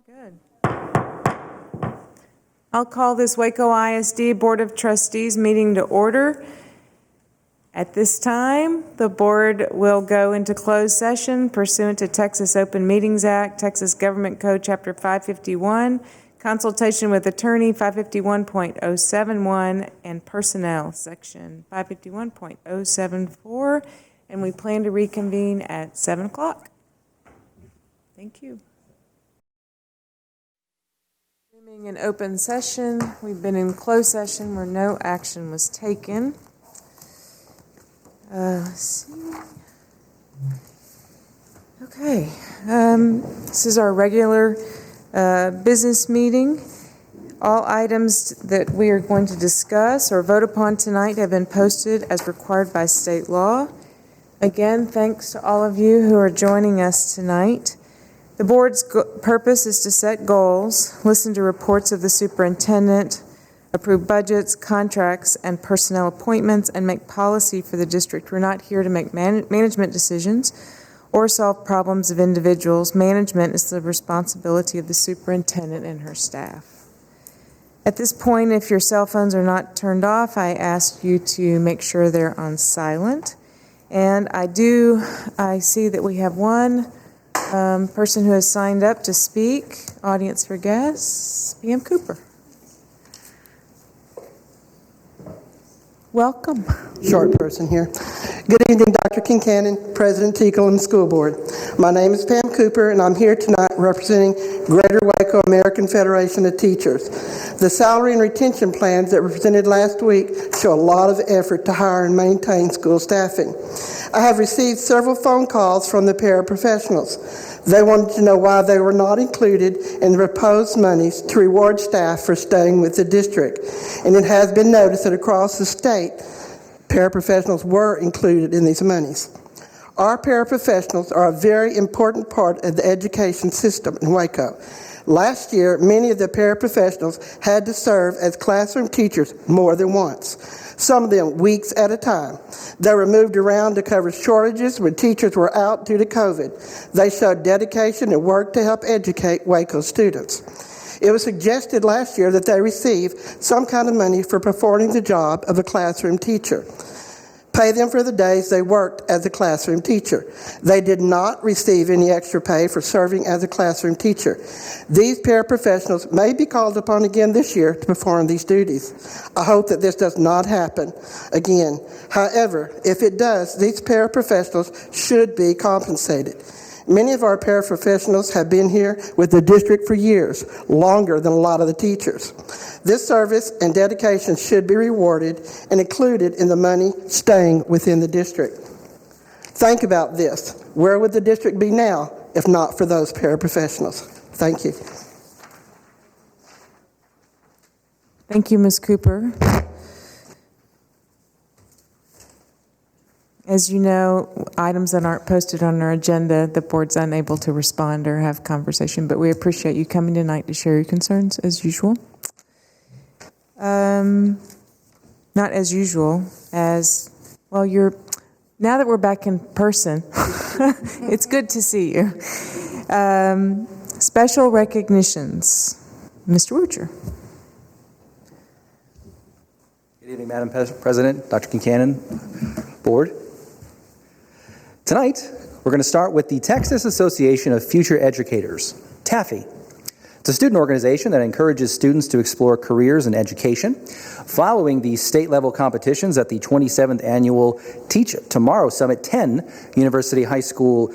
Good. I'll call this Waco ISD Board of Trustees meeting to order. At this time, the board will go into closed session pursuant to Texas Open Meetings Act, Texas Government Code Chapter 551, consultation with attorney 551.071, and personnel section 551.074, and we plan to reconvene at 7 o'clock. Thank you. In open session, we've been in closed session where no action was taken. Let's see. Okay, this is our regular business meeting. All items that we are going to discuss or vote upon tonight have been posted as required by state law. Again, thanks to all of you who are joining us tonight. The board's purpose is to set goals, listen to reports of the superintendent, approve budgets, contracts, and personnel appointments, and make policy for the district. We're not here to make management decisions or solve problems of individuals. Management is the responsibility of the superintendent and her staff. At this point, if your cell phones are not turned off, I ask you to make sure they're on silent. And I see that we have one person who has signed up to speak. Audience for guests, Pam Cooper. Welcome. Short person here. Good evening, Dr. Concannon, President Teacle School Board. My name is Pam Cooper, and I'm here tonight representing Greater Waco American Federation of Teachers. The salary and retention plans that were presented last week show a lot of effort to hire and maintain school staffing. I have received several phone calls from the paraprofessionals. They wanted to know why they were not included in the proposed monies to reward staff for staying with the district. And it has been noticed that across the state, paraprofessionals were included in these monies. Our paraprofessionals are a very important part of the education system in Waco. Last year, many of the paraprofessionals had to serve as classroom teachers more than once, some of them weeks at a time. They were moved around to cover shortages when teachers were out due to COVID. They showed dedication and worked to help educate Waco students. It was suggested last year that they receive some kind of money for performing the job of a classroom teacher. Pay them for the days they worked as a classroom teacher. They did not receive any extra pay for serving as a classroom teacher. These paraprofessionals may be called upon again this year to perform these duties. I hope that this does not happen again. However, if it does, these paraprofessionals should be compensated. Many of our paraprofessionals have been here with the district for years, longer than a lot of the teachers. This service and dedication should be rewarded and included in the money staying within the district. Think about this. Where would the district be now if not for those paraprofessionals? Thank you. Thank you, Ms. Cooper. As you know, items that aren't posted on our agenda, the board's unable to respond or have conversation, but we appreciate you coming tonight to share your concerns as usual. Not as usual, as, well, now that we're back in person, it's good to see you. Special recognitions. Mr. Woocher. Good evening, Madam President, Dr. Concannon, Board. Tonight, we're going to start with the Texas Association of Future Educators, TAFE. It's a student organization that encourages students to explore careers in education. Following the state-level competitions at the 27th Annual Teach Tomorrow Summit, 10 University High School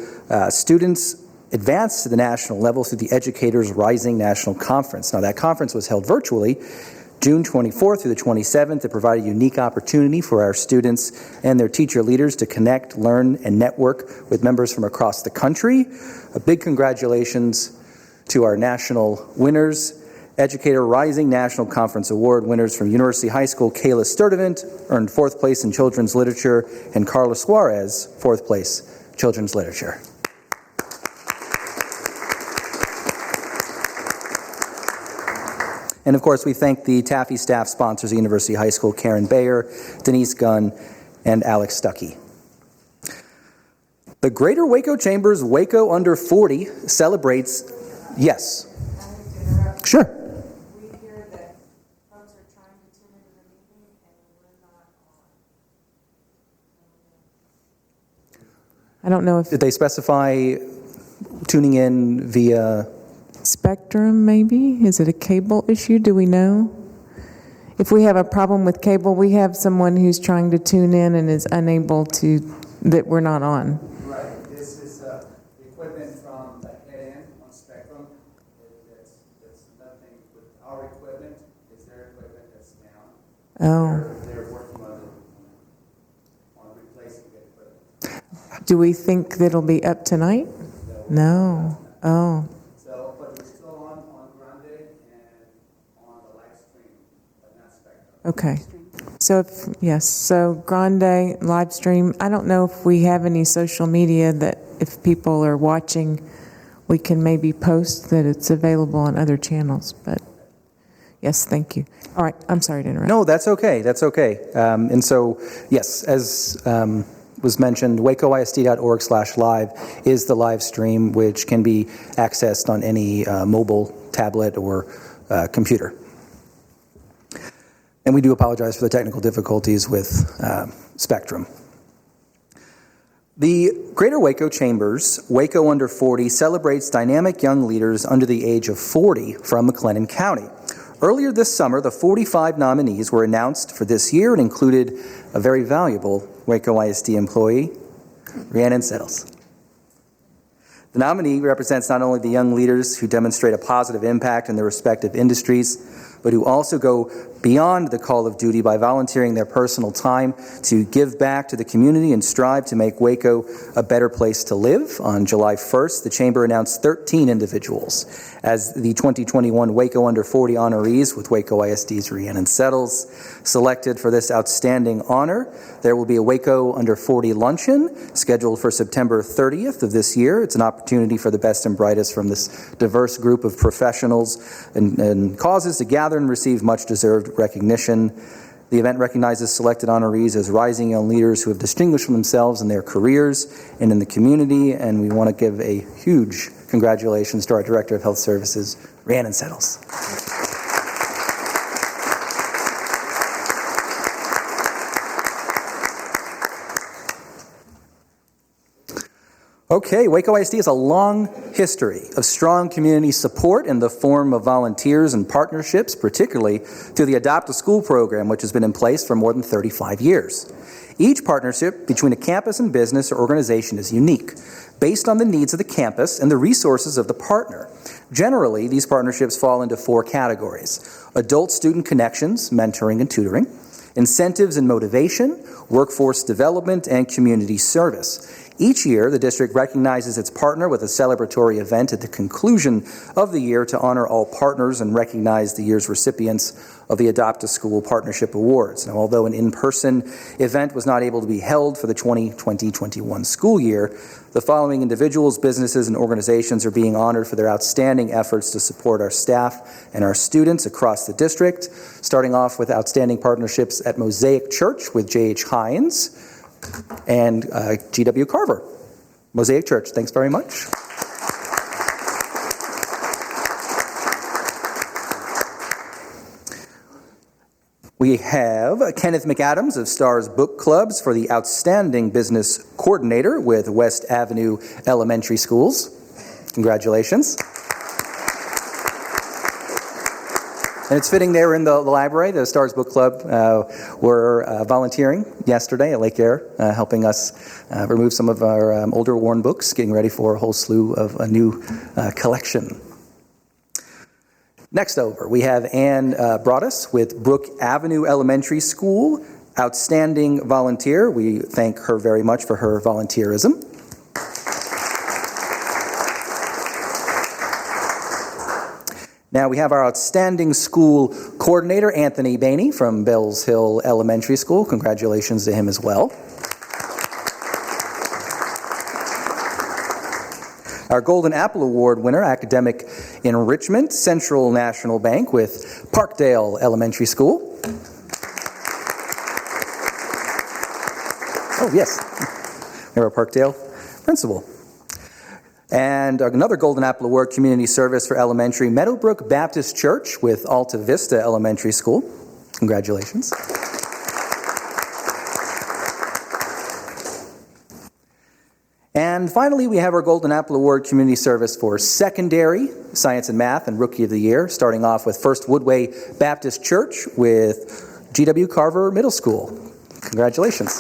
students advanced to the national level through the Educators Rising National Conference. Now, that conference was held virtually June 24th through the 27th to provide a unique opportunity for our students and their teacher leaders to connect, learn, and network with members from across the country. A big congratulations to our national winners. Educator Rising National Conference Award winners from University High School, Kayla Sturdivant earned 4th place in Children's Literature, and Carla Suarez, 4th place, Children's Literature. And of course, we thank the TAFE staff sponsors at University High School, Karen Bayer, Denise Gunn, and Alex Stuckey. The Greater Waco Chamber's Waco Under 40 celebrates, yes. Sure. We hear that folks are trying to tune into the meeting and we're not on. I don't know if Did they specify tuning in via? Spectrum, maybe? Is it a cable issue? Do we know? If we have a problem with cable, we have someone who's trying to tune in and is unable to, that we're not on. Right, this is equipment from the head end on Spectrum. That's nothing with our equipment, it's their equipment that's down. Oh. They're working on replacing the equipment. Do we think that it'll be up tonight? No. Oh. So, but we're still on Grande and on the live stream, but not Spectrum. Okay. So, so Grande live stream. I don't know if we have any social media that if people are watching, we can maybe post that it's available on other channels, but yes, thank you. All right, I'm sorry to interrupt. No, that's okay. That's okay. And so, yes, as was mentioned, wacoisd.org/live is the live stream, which can be accessed on any mobile, tablet, or computer. And we do apologize for the technical difficulties with Spectrum. The Greater Waco Chambers, Waco Under 40, celebrates dynamic young leaders under the age of 40 from McLennan County. Earlier this summer, the 45 nominees were announced for this year and included a very valuable Waco ISD employee, Rhiannon Settles. The nominee represents not only the young leaders who demonstrate a positive impact in their respective industries, but who also go beyond the call of duty by volunteering their personal time to give back to the community and strive to make Waco a better place to live. On July 1st, the Chamber announced 13 individuals as the 2021 Waco Under 40 honorees, with Waco ISD's Rhiannon Settles selected for this outstanding honor. There will be a Waco Under 40 luncheon scheduled for September 30th of this year. It's an opportunity for the best and brightest from this diverse group of professionals and causes to gather and receive much-deserved recognition. The event recognizes selected honorees as rising young leaders who have distinguished themselves in their careers and in the community, and we want to give a huge congratulations to our Director of Health Services, Rhiannon Settles. Okay, Waco ISD has a long history of strong community support in the form of volunteers and partnerships, particularly through the Adopt a School program, which has been in place for more than 35 years. Each partnership between a campus and business or organization is unique, based on the needs of the campus and the resources of the partner. Generally, these partnerships fall into 4 categories: adult-student connections, mentoring and tutoring; incentives and motivation; workforce development; and community service. Each year, the district recognizes its partner with a celebratory event at the conclusion of the year to honor all partners and recognize the year's recipients of the Adopt a School Partnership Awards. Now, although an in-person event was not able to be held for the 2020-21 school year, the following individuals, businesses, and organizations are being honored for their outstanding efforts to support our staff and our students across the district, starting off with outstanding partnerships at Mosaic Church with J.H. Hines and G.W. Carver. Mosaic Church, thanks very much. We have Kenneth McAdams of Stars Book Clubs for the Outstanding Business Coordinator with West Avenue Elementary Schools. Congratulations. And it's fitting they were in the library. The Stars Book Club were volunteering yesterday at Lake Air, helping us remove some of our older worn books, getting ready for a whole slew of a new collection. Next over, we have Ann Broadus with Brook Avenue Elementary School, outstanding volunteer. We thank her very much for her volunteerism. Now we have our outstanding school coordinator, Anthony Bainey from Bells Hill Elementary School. Congratulations to him as well. Our Golden Apple Award winner, Academic Enrichment, Central National Bank with Parkdale Elementary School. Oh, yes. We have our Parkdale principal. And another Golden Apple Award Community Service for Elementary, Meadowbrook Baptist Church with Alta Vista Elementary School. Congratulations. And finally, we have our Golden Apple Award Community Service for Secondary Science and Math and Rookie of the Year, starting off with First Woodway Baptist Church with G.W. Carver Middle School. Congratulations.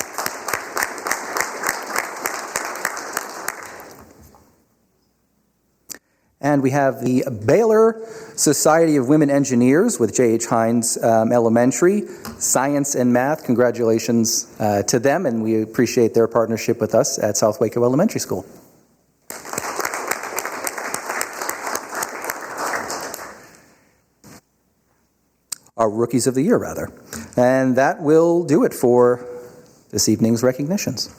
And we have the Baylor Society of Women Engineers with J.H. Hines Elementary, Science and Math. Congratulations to them, and we appreciate their partnership with us at South Waco Elementary School. Our Rookies of the Year, rather. And that will do it for this evening's recognitions.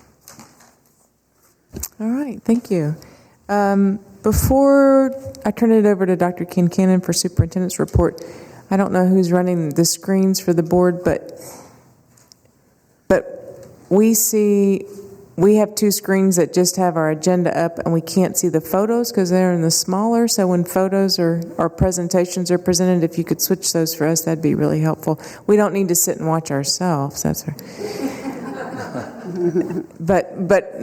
All right, thank you. Before I turn it over to Dr. Concannon for Superintendent's report, I don't know who's running the screens for the board, but we have two screens that just have our agenda up, and we can't see the photos because they're in the smaller. So when photos or presentations are presented, if you could switch those for us, that'd be really helpful. We don't need to sit and watch ourselves. That's right. But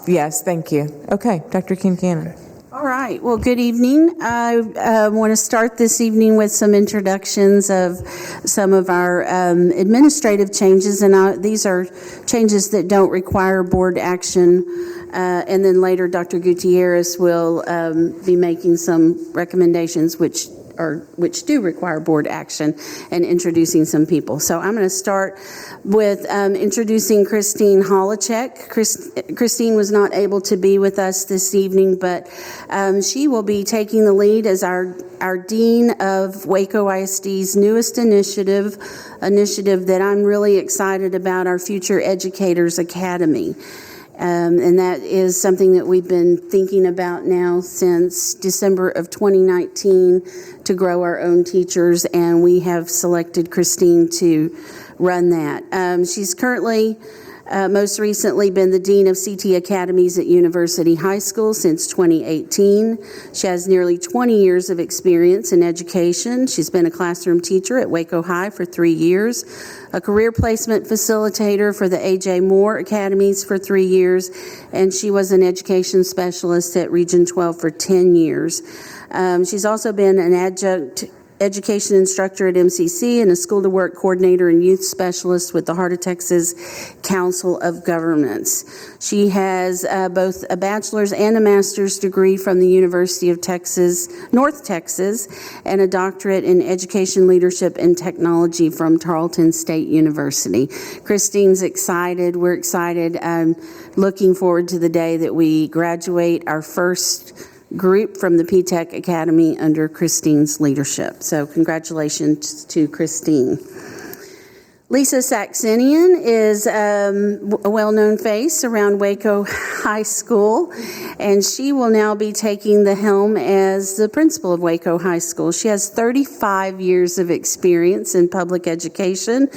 yes, thank you. Okay, Dr. Concannon. All right. Well, good evening. I want to start this evening with some introductions of some of our administrative changes, and these are changes that don't require board action. And then later, Dr. Gutierrez will be making some recommendations which do require board action and introducing some people. So I'm going to start with introducing Christine Holacek. Christine was not able to be with us this evening, but she will be taking the lead as our Dean of Waco ISD's newest initiative that I'm really excited about, our Future Educators Academy. And that is something that we've been thinking about now since December of 2019 to grow our own teachers, and we have selected Christine to run that. She's currently most recently been the Dean of CT Academies at University High School since 2018. She has nearly 20 years of experience in education. She's been a classroom teacher at Waco High for 3 years, a career placement facilitator for the A.J. Moore Academies for 3 years, and she was an education specialist at Region 12 for 10 years. She's also been an adjunct education instructor at MCC and a school to work coordinator and youth specialist with the Heart of Texas Council of Governments. She has both a bachelor's and a master's degree from the University of Texas, North Texas, and a doctorate in education leadership and technology from Tarleton State University. Christine's excited. We're excited. Looking forward to the day that we graduate our first group from the PTech Academy under Christine's leadership. So congratulations to Christine. Lisa Saxenian is a well-known face around Waco High School, and she will now be taking the helm as the principal of Waco High School. She has 35 years of experience in public education,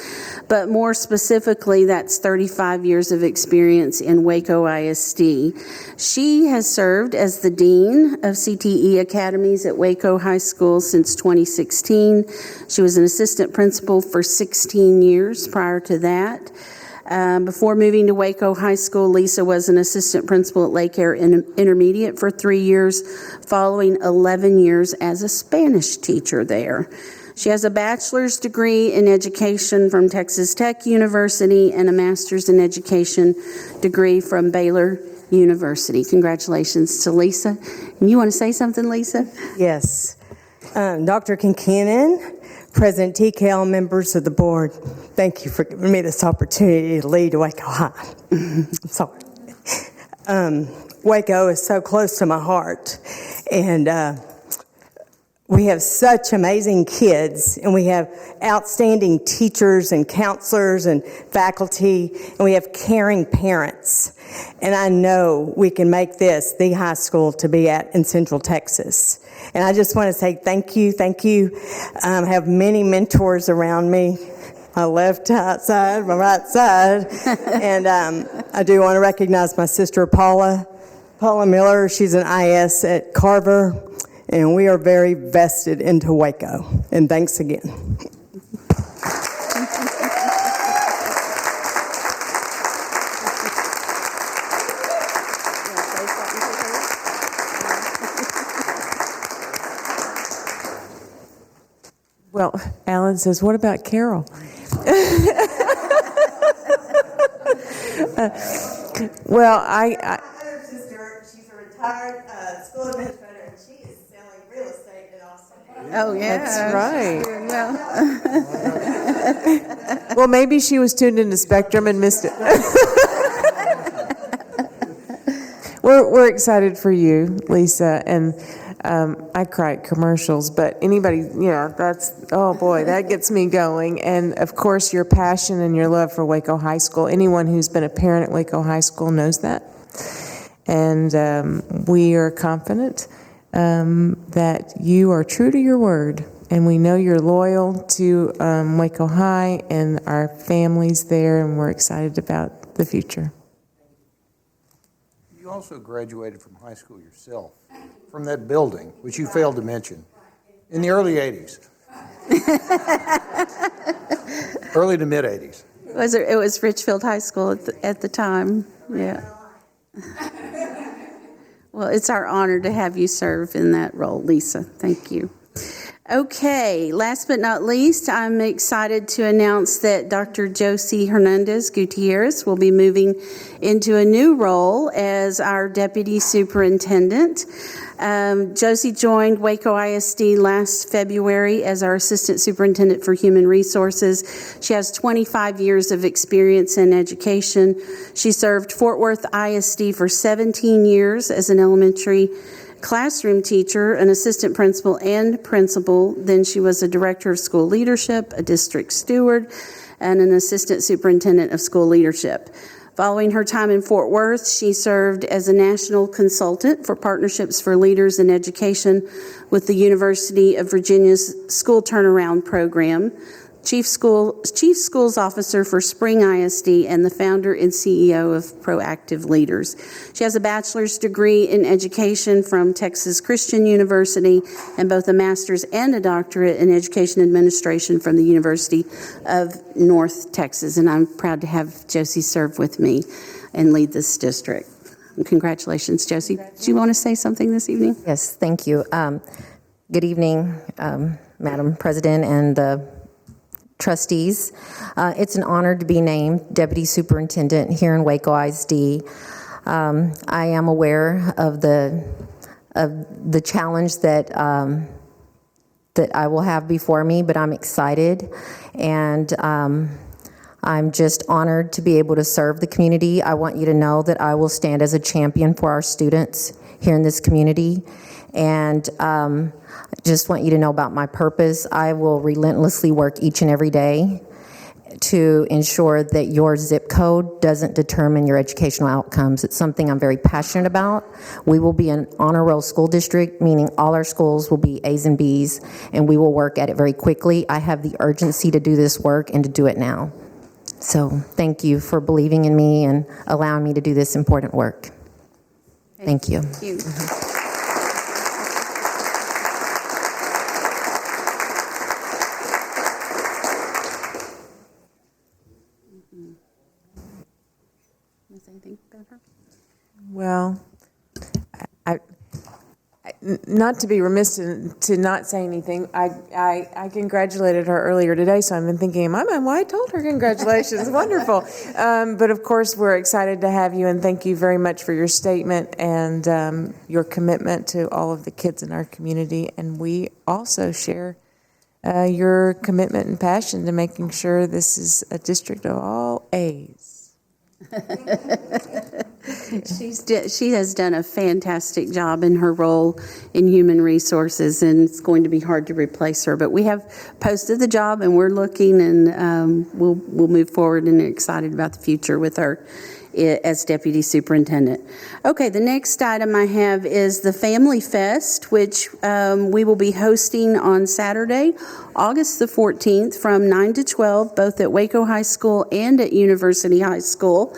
but more specifically, that's 35 years of experience in Waco ISD. She has served as the Dean of CTE Academies at Waco High School since 2016. She was an assistant principal for 16 years prior to that. Before moving to Waco High School, Lisa was an assistant principal at Lake Air Intermediate for 3 years, following 11 years as a Spanish teacher there. She has a bachelor's degree in education from Texas Tech University and a master's in education degree from Baylor University. Congratulations to Lisa. And you want to say something, Lisa? Yes. Dr. Concannon, President TKL, members of the board, thank you for giving me this opportunity to lead Waco High. I'm sorry. Waco is so close to my heart, and we have such amazing kids, and we have outstanding teachers and counselors and faculty, and we have caring parents. And I know we can make this the high school to be at in Central Texas. And I just want to say thank you. I have many mentors around me, my left side, my right side. And I do want to recognize my sister Paula, Paula Miller, she's an IS at Carver, and we are very vested into Waco. And thanks again. Well, Alan says, what about Carol? Well, My other sister, she's a retired school administrator, and she is selling real estate in Austin. Oh, yeah. That's right. Well, maybe she was tuned into Spectrum and missed it. We're excited for you, Lisa, and I cry at commercials, but anybody, oh boy, that gets me going. And of course, your passion and your love for Waco High School. Anyone who's been a parent at Waco High School knows that. And we are confident that you are true to your word. And we know you're loyal to Waco High and our families there, and we're excited about the future. You also graduated from high school yourself, from that building, which you failed to mention, in the early 80s. Early to mid 80s. It was Richfield High School at the time, yeah. Well, it's our honor to have you serve in that role, Lisa. Thank you. Okay, last but not least, I'm excited to announce that Dr. Josie Hernandez Gutierrez will be moving into a new role as our Deputy Superintendent. Josie joined Waco ISD last February as our Assistant Superintendent for Human Resources. She has 25 years of experience in education. She served Fort Worth ISD for 17 years as an elementary classroom teacher, an assistant principal, and principal. Then she was a director of school leadership, a district steward, and an assistant superintendent of school leadership. Following her time in Fort Worth, she served as a national consultant for Partnerships for Leaders in Education with the University of Virginia's School Turnaround Program, Chief Schools Officer for Spring ISD, and the founder and CEO of Proactive Leaders. She has a bachelor's degree in education from Texas Christian University and both a master's and a doctorate in education administration from the University of North Texas. And I'm proud to have Josie serve with me and lead this district. And congratulations, Josie. Do you want to say something this evening? Yes, thank you. Good evening, Madam President and the Trustees. It's an honor to be named Deputy Superintendent here in Waco ISD. I am aware of the challenge that I will have before me, but I'm excited, and I'm just honored to be able to serve the community. I want you to know that I will stand as a champion for our students here in this community, and just want you to know about my purpose. I will relentlessly work each and every day to ensure that your zip code doesn't determine your educational outcomes. It's something I'm very passionate about. We will be an honor roll school district, meaning all our schools will be A's and B's, and we will work at it very quickly. I have the urgency to do this work and to do it now. So thank you for believing in me and allowing me to do this important work. Thank you. Thank you. Well, not to be remiss to not say anything, I congratulated her earlier today, so I've been thinking in my mind, well, I told her congratulations, wonderful. But of course, we're excited to have you, and thank you very much for your statement and your commitment to all of the kids in our community. And we also share your commitment and passion to making sure this is a district of all A's. She has done a fantastic job in her role in human resources, and it's going to be hard to replace her. But we have posted the job, and we're looking, and we'll move forward and excited about the future with her as Deputy Superintendent. Okay, the next item I have is the Family Fest, which we will be hosting on Saturday, August the 14th from 9 to 12, both at Waco High School and at University High School.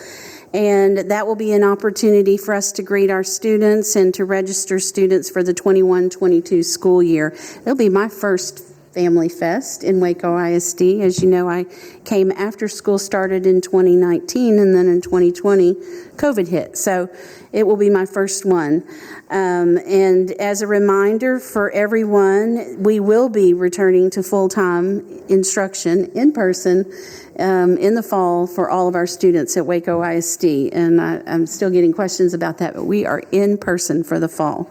And that will be an opportunity for us to greet our students and to register students for the 21-22 school year. It'll be my first Family Fest in Waco ISD. As you know, I came after school started in 2019, and then in 2020, COVID hit. So it will be my first one. And as a reminder for everyone, we will be returning to full-time instruction in person in the fall for all of our students at Waco ISD. And I'm still getting questions about that, but we are in person for the fall.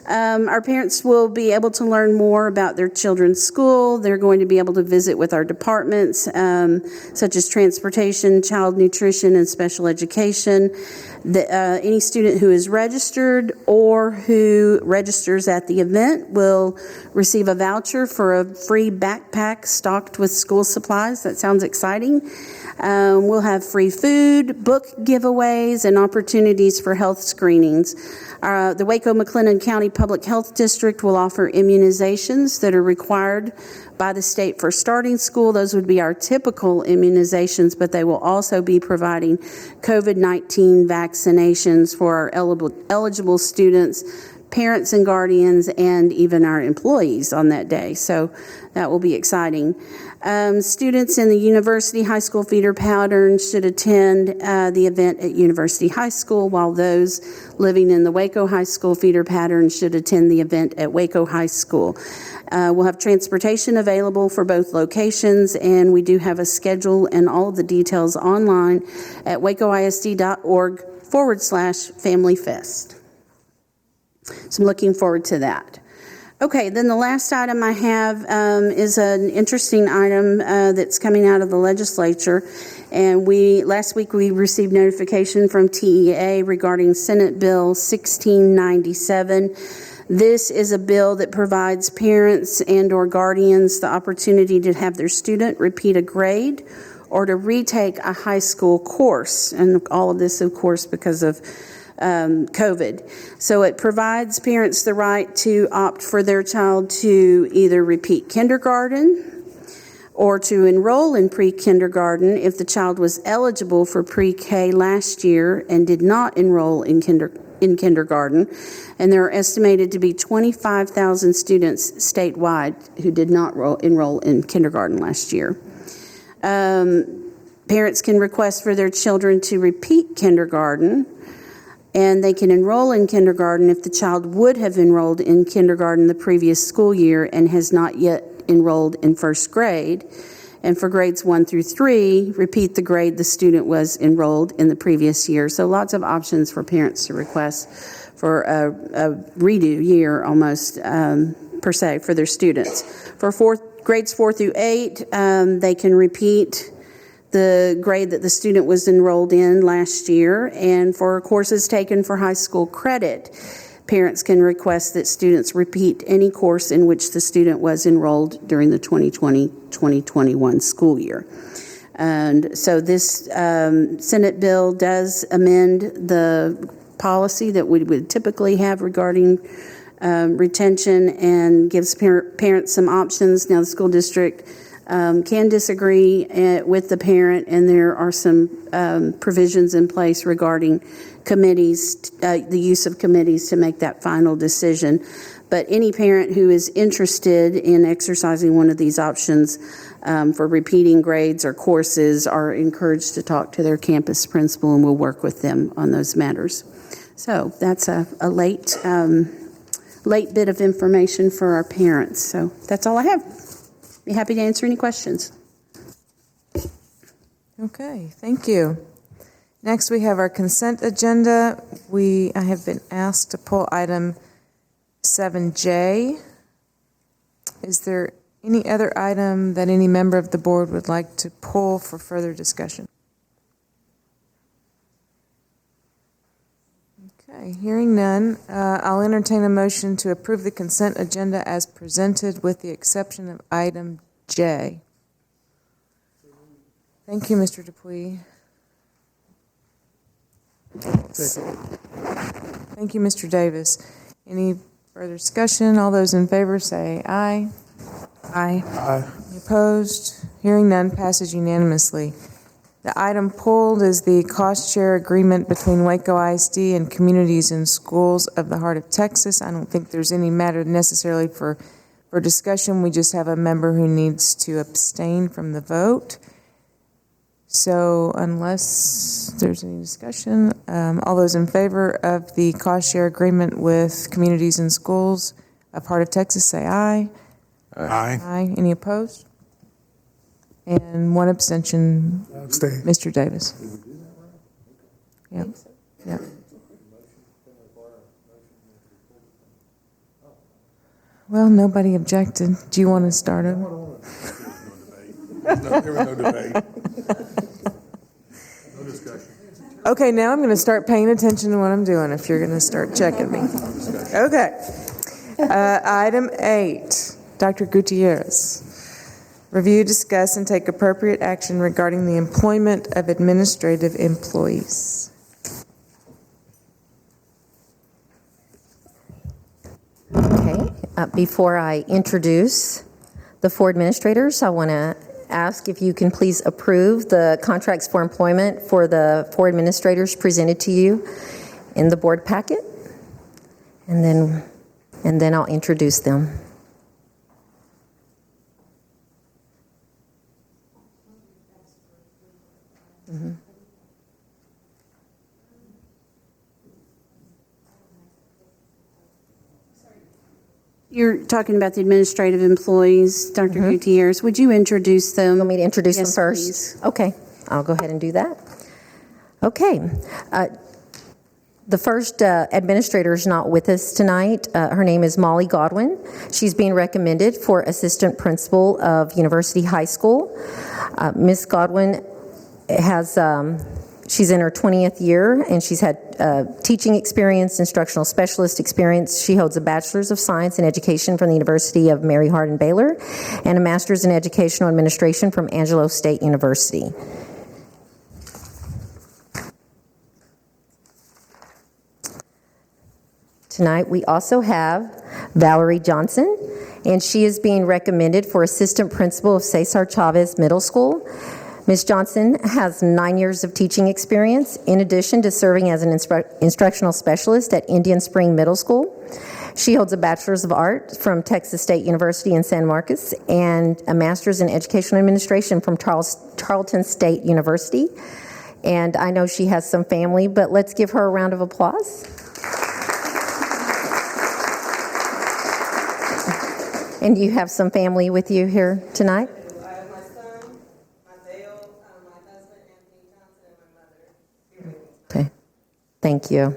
Our parents will be able to learn more about their children's school. They're going to be able to visit with our departments, such as transportation, child nutrition, and special education. Any student who is registered or who registers at the event will receive a voucher for a free backpack stocked with school supplies. That sounds exciting. We'll have free food, book giveaways, and opportunities for health screenings. The Waco-McLennan County Public Health District will offer immunizations that are required by the state for starting school. Those would be our typical immunizations, but they will also be providing COVID-19 vaccinations for our eligible students, parents and guardians, and even our employees on that day. So that will be exciting. Students in the University High School feeder pattern should attend the event at University High School, while those living in the Waco High School feeder pattern should attend the event at Waco High School. We'll have transportation available for both locations, and we do have a schedule and all of the details online at wacoisd.org/FamilyFest. So I'm looking forward to that. Okay, then the last item I have is an interesting item that's coming out of the legislature. And last week we received notification from TEA regarding Senate Bill 1697. This is a bill that provides parents and or guardians the opportunity to have their student repeat a grade or to retake a high school course. And all of this, of course, because of COVID. So it provides parents the right to opt for their child to either repeat kindergarten or to enroll in pre-kindergarten if the child was eligible for pre-K last year and did not enroll in kindergarten. And there are estimated to be 25,000 students statewide who did not enroll in kindergarten last year. Parents can request for their children to repeat kindergarten, and they can enroll in kindergarten if the child would have enrolled in kindergarten the previous school year and has not yet enrolled in first grade. And for grades 1 through 3, repeat the grade the student was enrolled in the previous year. So lots of options for parents to request for a redo year almost, per se, for their students. For grades 4 through 8, they can repeat the grade that the student was enrolled in last year. And for courses taken for high school credit, parents can request that students repeat any course in which the student was enrolled during the 2020-2021 school year. And so this Senate bill does amend the policy that we would typically have regarding retention and gives parents some options. Now, the school district can disagree with the parent, and there are some provisions in place regarding committees, the use of committees to make that final decision. But any parent who is interested in exercising one of these options for repeating grades or courses are encouraged to talk to their campus principal, and we'll work with them on those matters. So that's a late bit of information for our parents. So that's all I have. Be happy to answer any questions. Okay, thank you. Next, we have our consent agenda. I have been asked to pull item 7J. Is there any other item that any member of the board would like to pull for further discussion? Okay, hearing none, I'll entertain a motion to approve the consent agenda as presented with the exception of item J. Thank you, Mr. Dupuy. Thank you, Mr. Davis. Any further discussion? All those in favor say aye. Aye. Aye. Any opposed? Hearing none, passes unanimously. The item pulled is the cost share agreement between Waco ISD and communities and schools of the heart of Texas. I don't think there's any matter necessarily for discussion. We just have a member who needs to abstain from the vote. So unless there's any discussion, all those in favor of the cost share agreement with communities and schools of heart of Texas, say aye. Aye. Aye. Any opposed? And one abstention, Abstain. Mr. Davis. Yep. Yep. Well, nobody objected. Do you want to start it? There was no debate. No discussion. Okay, now I'm going to start paying attention to what I'm doing if you're going to start checking me. Okay. Item 8, Dr. Gutierrez. Review, discuss, and take appropriate action regarding the employment of administrative employees. Okay, before I introduce the 4 administrators, I want to ask if you can please approve the contracts for employment for the 4 administrators presented to you in the board packet, and then I'll introduce them. You're talking about the administrative employees, Dr. Gutierrez. Would you introduce them? You want me to introduce Yes, them first? please. Okay, I'll go ahead and do that. Okay. The first administrator is not with us tonight. Her name is Molly Godwin. She's being recommended for assistant principal of University High School. Ms. Godwin has, she's in her 20th year, and she's had teaching experience, instructional specialist experience. She holds a Bachelor's of Science in Education from the University of Mary Hardin Baylor and a Master's in Educational Administration from Angelo State University. Tonight, we also have Valerie Johnson, and she is being recommended for assistant principal of Cesar Chavez Middle School. Ms. Johnson has 9 years of teaching experience, in addition to serving as an instructional specialist at Indian Spring Middle School. She holds a Bachelor's of Art from Texas State University in San Marcos and a Master's in Educational Administration from Tarleton State University. And I know she has some family, but let's give her a round of applause. And you have some family with you here tonight? I have my son, my Dale, my husband, Anthony Johnson, and my mother. Okay, thank you.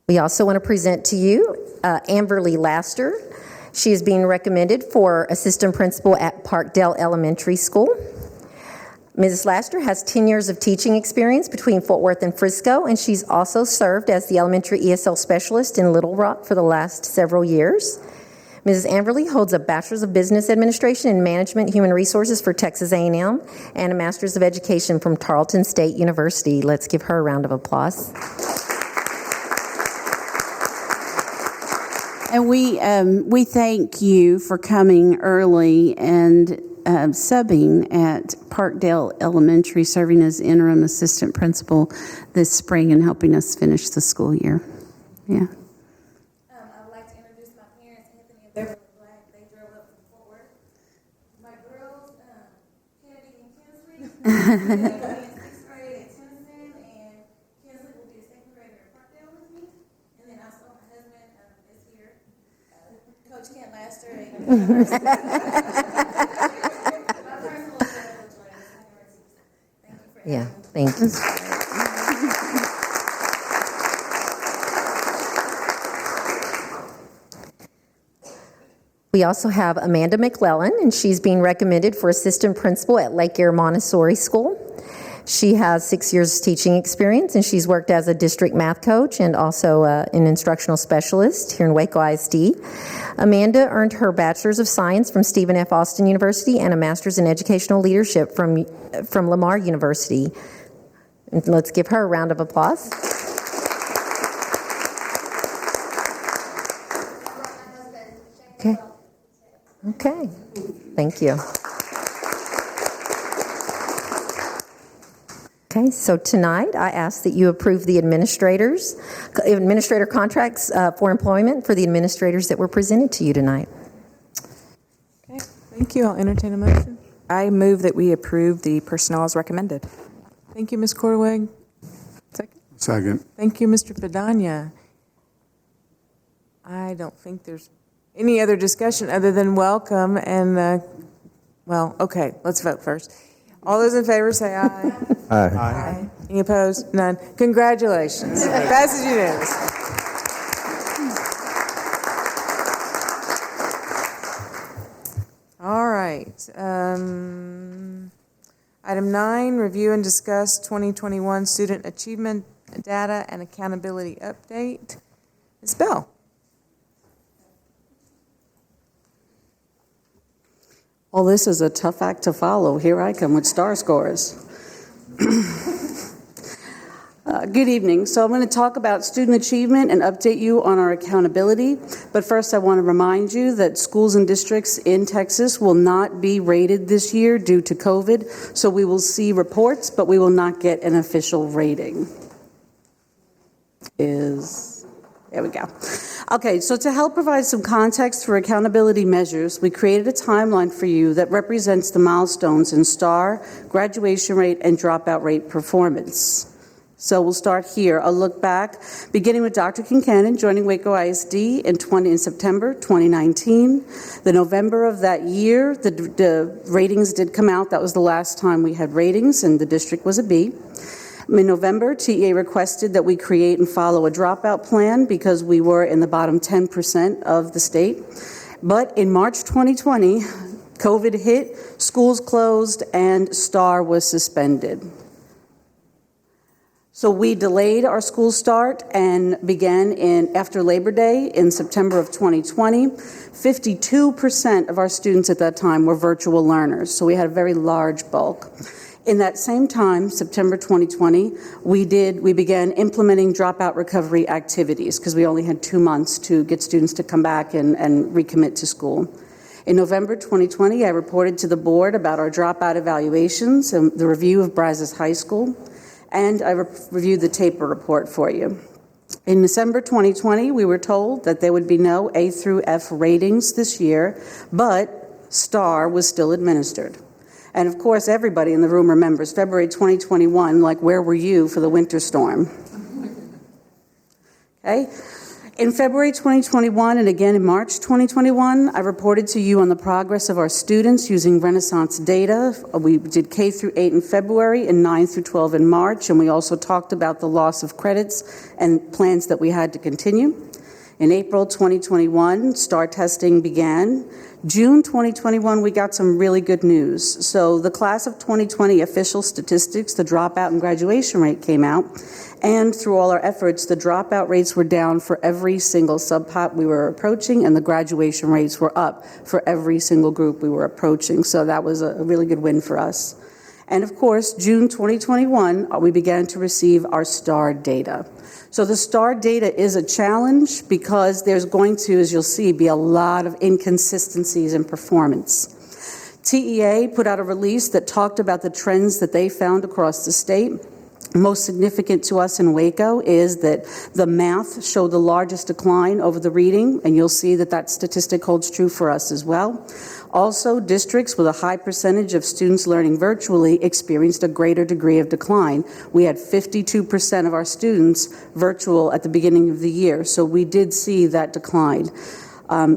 We also want to present to you Amberly Laster. She is being recommended for assistant principal at Parkdale Elementary School. Mrs. Laster has 10 years of teaching experience between Fort Worth and Frisco, and she's also served as the elementary ESL specialist in Little Rock for the last several years. Mrs. Amberly holds a Bachelor's of Business Administration and Management Human Resources for Texas A&M and a Master's of Education from Tarleton State University. Let's give her a round of applause. And we thank you for coming early and subbing at Parkdale Elementary, serving as interim assistant principal this spring and helping us finish the school year. Yeah. I would like to introduce my parents, Anthony and Beverly Black. They drove up from Fort Worth. My girls, Kennedy and Kinsley, they're in 6th grade at Tennessee, and Kinsley will be a 2nd grader at Parkdale with me. And then also my husband is here, Coach Kent Laster. Yeah, thank you. We also have Amanda McClellan, and she's being recommended for assistant principal at Lake Air Montessori School. She has 6 years teaching experience, and she's worked as a district math coach and also an instructional specialist here in Waco ISD. Amanda earned her Bachelor's of Science from Stephen F. Austin University and a Master's in Educational Leadership from Lamar University. And let's give her a round of applause. Okay, thank you. Okay, so tonight I ask that you approve the administrator contracts for employment for the administrators that were presented to you tonight. Okay, thank you. I'll entertain a motion. I move that we approve the personnel as recommended. Thank you, Ms. Cordway. Second. Second. Thank you, Mr. Padania. I don't think there's any other discussion other than welcome and, well, okay, let's vote first. All those in favor say aye. Aye. Aye. Any opposed? None. Congratulations. Passes unanimously. All right. Item 9, review and discuss 2021 student achievement data and accountability update. Ms. Bell. Well, this is a tough act to follow. Here I come with star scores. Good evening. So I'm going to talk about student achievement and update you on our accountability. But first, I want to remind you that schools and districts in Texas will not be rated this year due to COVID. So we will see reports, but we will not get an official rating. There we go. Okay, so to help provide some context for accountability measures, we created a timeline for you that represents the milestones in STAR, graduation rate, and dropout rate performance. So we'll start here. A look back, beginning with Dr. Concannon joining Waco ISD in September 2019. The November of that year, the ratings did come out. That was the last time we had ratings, and the district was a B. In November, TEA requested that we create and follow a dropout plan because we were in the bottom 10% of the state. But in March 2020, COVID hit, schools closed, and STAR was suspended. So we delayed our school start and began after Labor Day in September of 2020. 52% of our students at that time were virtual learners, so we had a very large bulk. In that same time, September 2020, we began implementing dropout recovery activities because we only had 2 months to get students to come back and recommit to school. In November 2020, I reported to the board about our dropout evaluations and the review of Brazos High School, and I reviewed the TAPER report for you. In December 2020, we were told that there would be no A through F ratings this year, but STAR was still administered. And of course, everybody in the room remembers February 2021, like, where were you for the winter storm? Okay. In February 2021 and again in March 2021, I reported to you on the progress of our students using Renaissance data. We did K through 8 in February and 9 through 12 in March, and we also talked about the loss of credits and plans that we had to continue. In April 2021, STAR testing began. June 2021, we got some really good news. So the class of 2020 official statistics, the dropout and graduation rate came out. And through all our efforts, the dropout rates were down for every single subpop we were approaching, and the graduation rates were up for every single group we were approaching. So that was a really good win for us. And of course, June 2021, we began to receive our STAR data. So the STAR data is a challenge because there's going to, as you'll see, be a lot of inconsistencies in performance. TEA put out a release that talked about the trends that they found across the state. Most significant to us in Waco is that the math showed the largest decline over the reading, and you'll see that that statistic holds true for us as well. Also, districts with a high percentage of students learning virtually experienced a greater degree of decline. We had 52% of our students virtual at the beginning of the year, so we did see that decline.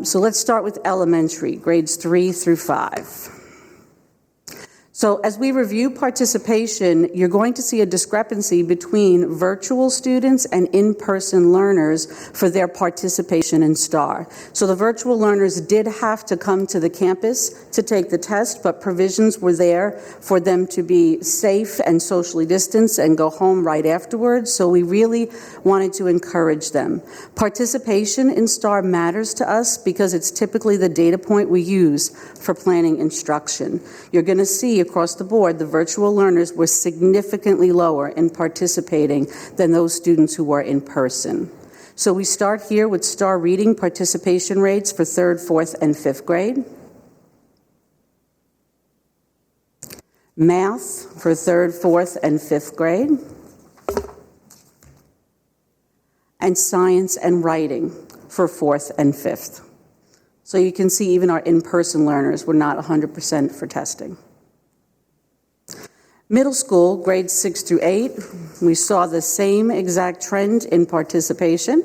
So let's start with elementary, grades 3 through 5. So as we review participation, you're going to see a discrepancy between virtual students and in-person learners for their participation in STAR. So the virtual learners did have to come to the campus to take the test, but provisions were there for them to be safe and socially distanced and go home right afterwards. So we really wanted to encourage them. Participation in STAR matters to us because it's typically the data point we use for planning instruction. You're going to see across the board, the virtual learners were significantly lower in participating than those students who were in person. So we start here with STAR reading participation rates for 3rd, 4th, and 5th grade. Math for 3rd, 4th, and 5th grade. And science and writing for 4th and 5th. So you can see even our in-person learners were not 100% for testing. Middle school, grades 6 through 8, we saw the same exact trend in participation.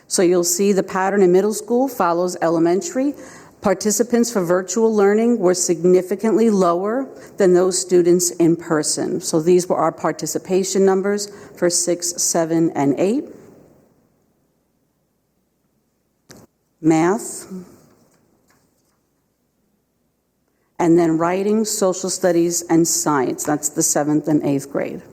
So you'll see the pattern in middle school follows elementary. Participants for virtual learning were significantly lower than those students in person. So these were our participation numbers for 6, 7, and 8. Math. And then writing, social studies, and science. That's the 7th and 8th grade.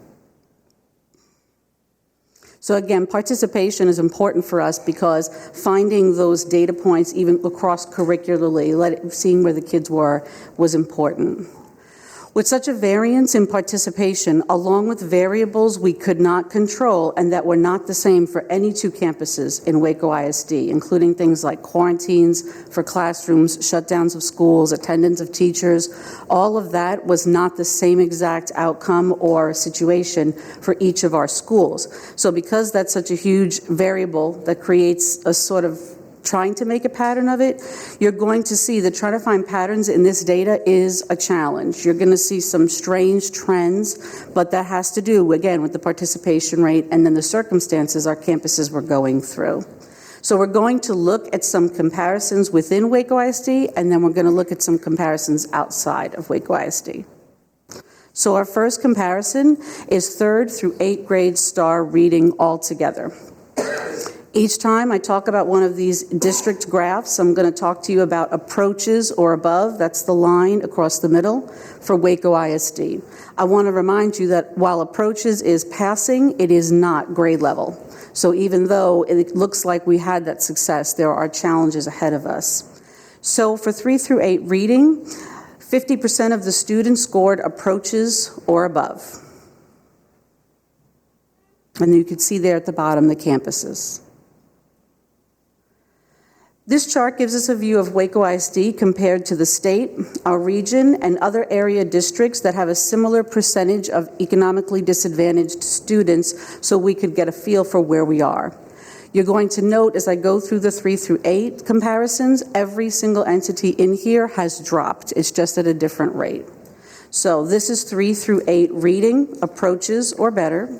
So again, participation is important for us because finding those data points even across curricularly, seeing where the kids were, was important. With such a variance in participation, along with variables we could not control and that were not the same for any two campuses in Waco ISD, including things like quarantines for classrooms, shutdowns of schools, attendance of teachers, all of that was not the same exact outcome or situation for each of our schools. So because that's such a huge variable that creates a sort of trying to make a pattern of it, you're going to see that trying to find patterns in this data is a challenge. You're going to see some strange trends, but that has to do, again, with the participation rate and then the circumstances our campuses were going through. So we're going to look at some comparisons within Waco ISD, and then we're going to look at some comparisons outside of Waco ISD. So our first comparison is 3rd through 8th grade STAR reading altogether. Each time I talk about one of these district graphs, I'm going to talk to you about approaches or above. That's the line across the middle for Waco ISD. I want to remind you that while approaches is passing, it is not grade level. So even though it looks like we had that success, there are challenges ahead of us. So for 3 through 8 reading, 50% of the students scored approaches or above. And you can see there at the bottom the campuses. This chart gives us a view of Waco ISD compared to the state, our region, and other area districts that have a similar percentage of economically disadvantaged students, so we could get a feel for where we are. You're going to note as I go through the 3 through 8 comparisons, every single entity in here has dropped. It's just at a different rate. So this is 3 through 8 reading, approaches or better.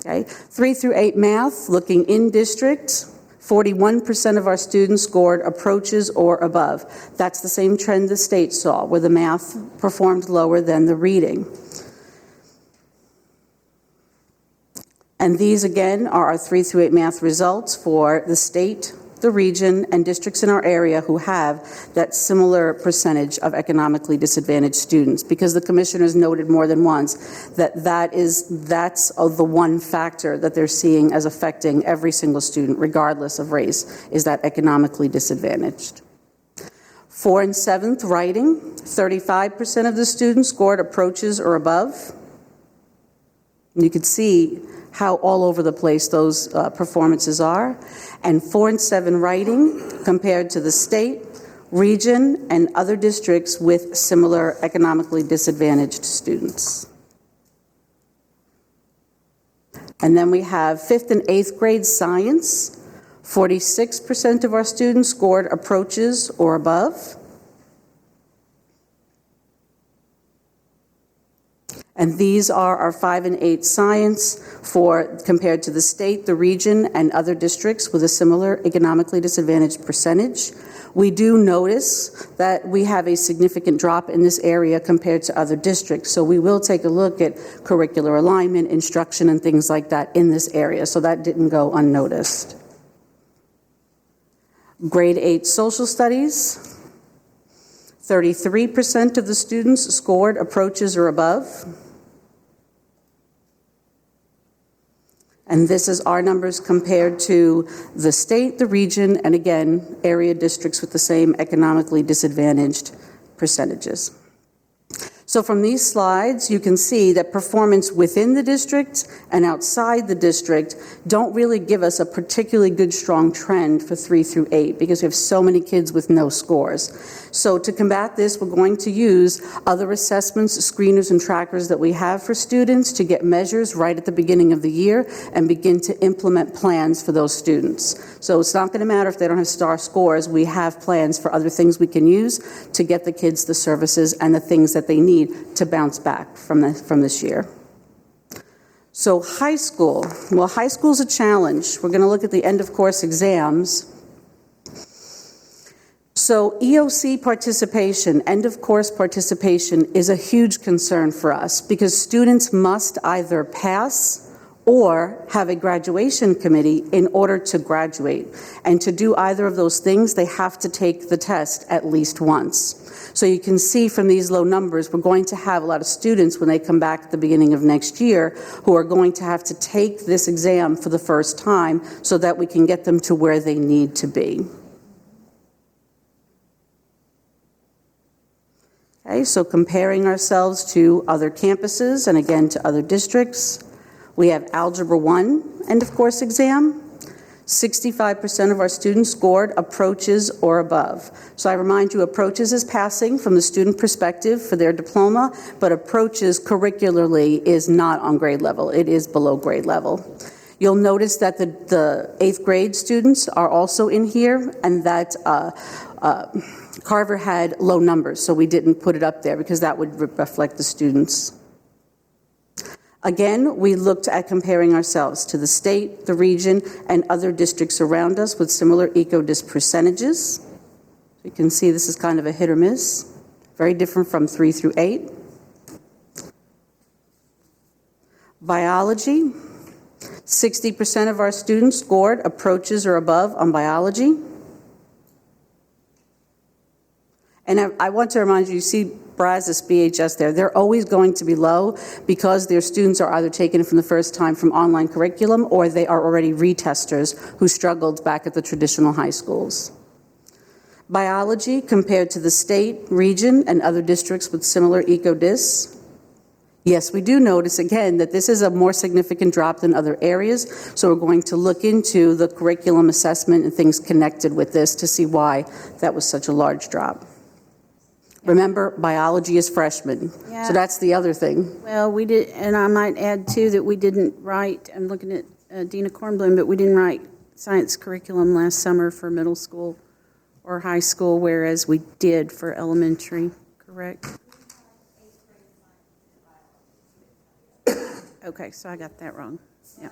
Okay. 3 through 8 math, looking in district, 41% of our students scored approaches or above. That's the same trend the state saw, where the math performed lower than the reading. And these, again, are our 3 through 8 math results for the state, the region, and districts in our area who have that similar percentage of economically disadvantaged students, because the commissioners noted more than once that that's the one factor that they're seeing as affecting every single student, regardless of race, is that economically disadvantaged. 4 and 7th writing, 35% of the students scored approaches or above. And you can see how all over the place those performances are. And 4 and 7 writing compared to the state, region, and other districts with similar economically disadvantaged students. And then we have 5th and 8th grade science. 46% of our students scored approaches or above. And these are our 5 and 8 science compared to the state, the region, and other districts with a similar economically disadvantaged percentage. We do notice that we have a significant drop in this area compared to other districts. So we will take a look at curricular alignment, instruction, and things like that in this area. So that didn't go unnoticed. Grade 8 social studies. 33% of the students scored approaches or above. And this is our numbers compared to the state, the region, and again, area districts with the same economically disadvantaged percentages. So from these slides, you can see that performance within the district and outside the district don't really give us a particularly good, strong trend for 3 through 8 because we have so many kids with no scores. So to combat this, we're going to use other assessments, screeners, and trackers that we have for students to get measures right at the beginning of the year and begin to implement plans for those students. So it's not going to matter if they don't have star scores. We have plans for other things we can use to get the kids the services and the things that they need to bounce back from this year. So high school. Well, high school's a challenge. We're going to look at the end of course exams. So EOC participation, end of course participation, is a huge concern for us because students must either pass or have a graduation committee in order to graduate. And to do either of those things, they have to take the test at least once. So you can see from these low numbers, we're going to have a lot of students when they come back at the beginning of next year who are going to have to take this exam for the first time so that we can get them to where they need to be. Okay, so comparing ourselves to other campuses and again to other districts, we have Algebra 1 end of course exam. 65% of our students scored approaches or above. So I remind you, approaches is passing from the student perspective for their diploma, but approaches curricularly is not on grade level. It is below grade level. You'll notice that the 8th grade students are also in here, and that Carver had low numbers, so we didn't put it up there because that would reflect the students. Again, we looked at comparing ourselves to the state, the region, and other districts around us with similar eco-dis percentages. You can see this is kind of a hit or miss, very different from 3 through 8. Biology, 60% of our students scored approaches or above on biology. And I want to remind you, you see Brazos, BHS there, they're always going to be low because their students are either taken from the first time from online curriculum or they are already retesters who struggled back at the traditional high schools. Biology compared to the state, region, and other districts with similar eco-dis. Yes, we do notice again that this is a more significant drop than other areas, so we're going to look into the curriculum assessment and things connected with this to see why that was such a large drop. Remember, biology is freshman, so that's the other thing. Well, we did, and I might add too that we didn't write, I'm looking at Dina Kornblum, but we didn't write science curriculum last summer for middle school or high school, whereas we did for elementary, correct? Okay, so I got that wrong, yeah.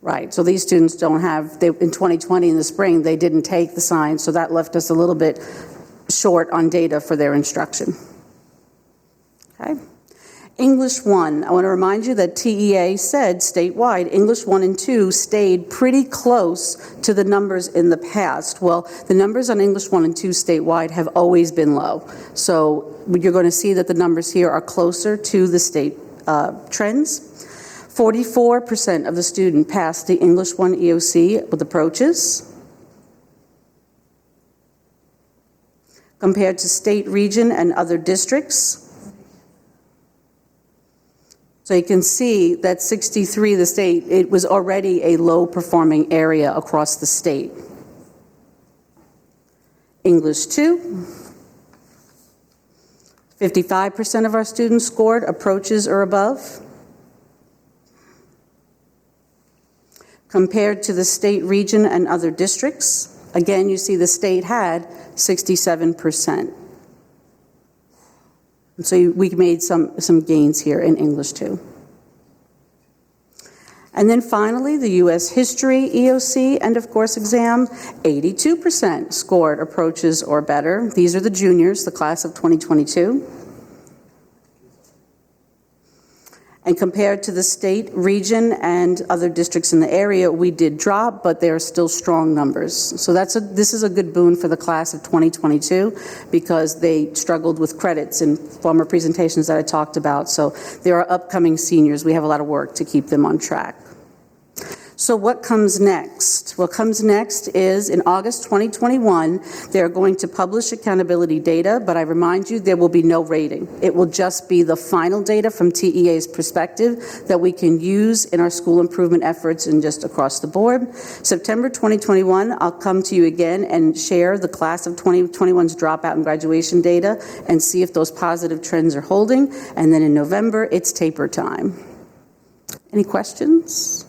Right, so these students don't have, in 2020 in the spring, they didn't take the science, so that left us a little bit short on data for their instruction. Okay. English 1, I want to remind you that TEA said statewide, English 1 and 2 stayed pretty close to the numbers in the past. Well, the numbers on English 1 and 2 statewide have always been low. So you're going to see that the numbers here are closer to the state trends. 44% of the student passed the English 1 EOC with approaches, compared to state, region, and other districts. So you can see that 63, the state, it was already a low-performing area across the state. English 2, 55% of our students scored approaches or above. Compared to the state, region, and other districts, again, you see the state had 67%. And so we made some gains here in English too. And then finally, the U.S. History EOC end of course exam, 82% scored approaches or better. These are the juniors, the class of 2022. And compared to the state, region, and other districts in the area, we did drop, but they are still strong numbers. So this is a good boon for the class of 2022 because they struggled with credits in former presentations that I talked about. So there are upcoming seniors. We have a lot of work to keep them on track. So what comes next? What comes next is in August 2021, they're going to publish accountability data, but I remind you, there will be no rating. It will just be the final data from TEA's perspective that we can use in our school improvement efforts and just across the board. September 2021, I'll come to you again and share the class of 2021's dropout and graduation data and see if those positive trends are holding. And then in November, it's taper time. Any questions?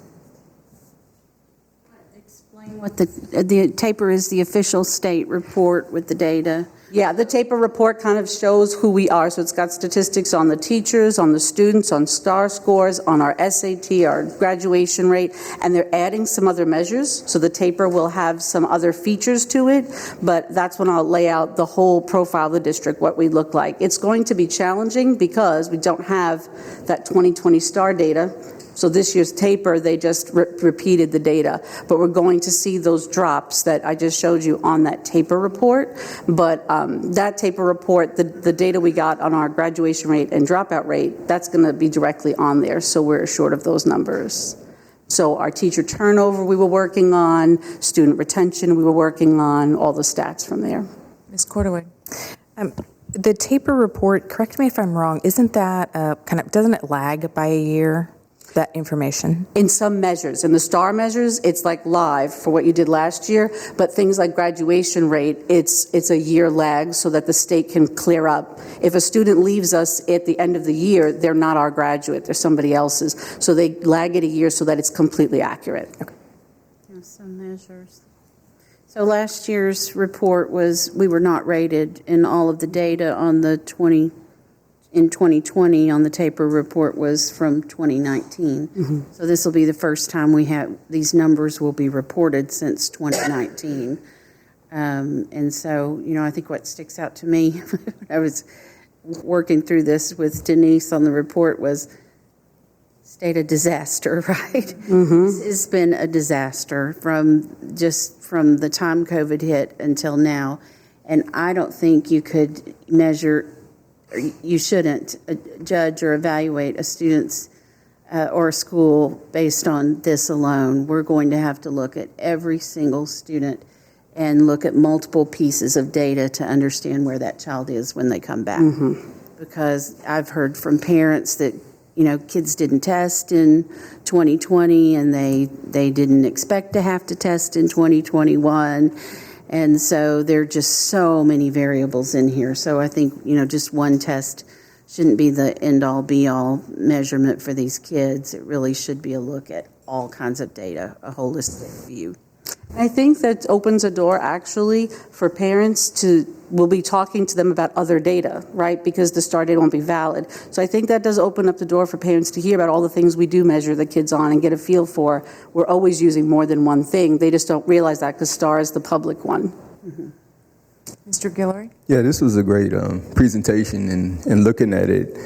What the taper is, the official state report with the data. Yeah, the taper report kind of shows who we are. So it's got statistics on the teachers, on the students, on STAR scores, on our SAT, our graduation rate, and they're adding some other measures. So the taper will have some other features to it, but that's when I'll lay out the whole profile of the district, what we look like. It's going to be challenging because we don't have that 2020 STAR data. So this year's taper, they just repeated the data, but we're going to see those drops that I just showed you on that taper report. But that taper report, the data we got on our graduation rate and dropout rate, that's going to be directly on there. So we're assured of those numbers. So our teacher turnover we were working on, student retention we were working on, all the stats from there. Ms. Cordaway, the taper report, correct me if I'm wrong, isn't that doesn't it lag by a year? That information? In some measures. In the STAR measures, it's like live for what you did last year, but things like graduation rate, it's a year lag so that the state can clear up. If a student leaves us at the end of the year, they're not our graduate, they're somebody else's. So they lag it a year so that it's completely accurate. Okay. Some measures. So last year's report was, we were not rated in all of the data on the 2020 on the taper report was from 2019. Mm-hmm. So this will be the first time these numbers will be reported since 2019. And so, I think what sticks out to me, I was working through this with Denise on the report, was state of disaster, right? Mm-hmm. This has been a disaster from the time COVID hit until now. And I don't think you could measure, you shouldn't judge or evaluate a student's or a school based on this alone. We're going to have to look at every single student and look at multiple pieces of data to understand where that child is when they come back. Mm-hmm. Because I've heard from parents that, kids didn't test in 2020 and they didn't expect to have to test in 2021. And so there are just so many variables in here. So I think, just one test shouldn't be the end-all, be-all measurement for these kids. It really should be a look at all kinds of data, a holistic view. I think that opens a door, actually, for parents we'll be talking to them about other data, right? Because the STAR data won't be valid. So I think that does open up the door for parents to hear about all the things we do measure the kids on and get a feel for. We're always using more than one thing. They just don't realize that because STAR is the public one. Mm-hmm. Mr. Guillory? Yeah, this was a great presentation and looking at it.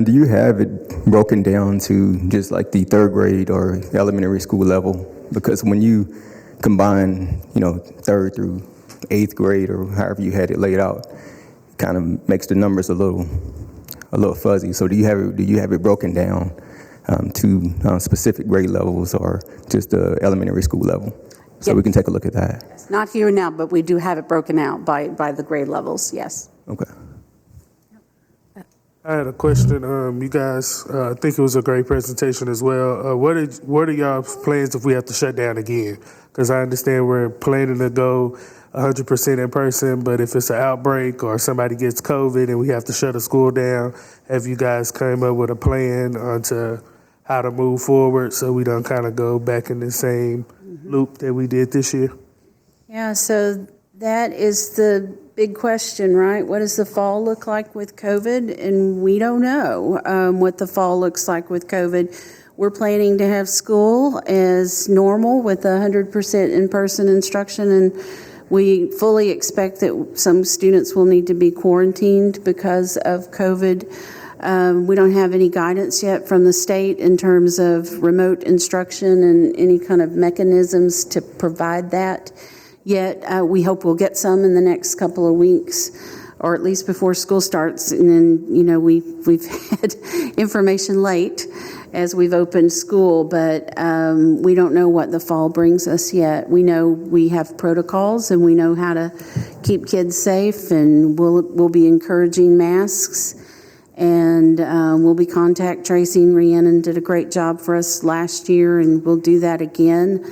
Do you have it broken down to just like the third grade or elementary school level? Because when you combine, third through eighth grade or however you had it laid out, it kind of makes the numbers a little fuzzy. So do you have it broken down to specific grade levels or just the elementary school level? So we can take a look at that. It's not here now, but we do have it broken out by the grade levels, yes. Okay. I had a question. You guys, I think it was a great presentation as well. What are y'all's plans if we have to shut down again? Because I understand we're planning to go 100% in person, but if it's an outbreak or somebody gets COVID and we have to shut a school down, have you guys come up with a plan onto how to move forward so we don't kind of go back in the same loop that we did this year? Yeah, so that is the big question, right? What does the fall look like with COVID? And we don't know what the fall looks like with COVID. We're planning to have school as normal with 100% in-person instruction, and we fully expect that some students will need to be quarantined because of COVID. We don't have any guidance yet from the state in terms of remote instruction and any kind of mechanisms to provide that yet. We hope we'll get some in the next couple of weeks, or at least before school starts. And then, we've had information late, as we've opened school, but we don't know what the fall brings us yet. We know we have protocols and we know how to keep kids safe, and we'll be encouraging masks, and we'll be contact tracing. Rhiannon did a great job for us last year, and we'll do that again.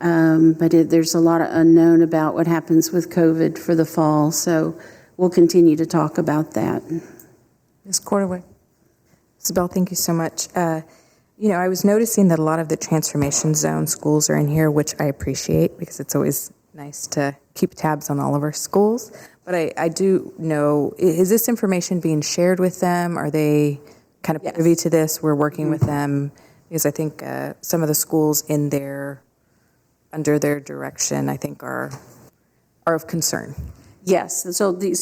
But there's a lot of unknown about what happens with COVID for the fall, so we'll continue to talk about that. Ms. Cordaway. Isabel, thank you so much. I was noticing that a lot of the transformation zone schools are in here, which I appreciate because it's always nice to keep tabs on all of our schools. But I do know, is this information being shared with them? Are they kind of privy to this? We're working with them because I think some of the schools under their direction, I think are of concern. Yes, so these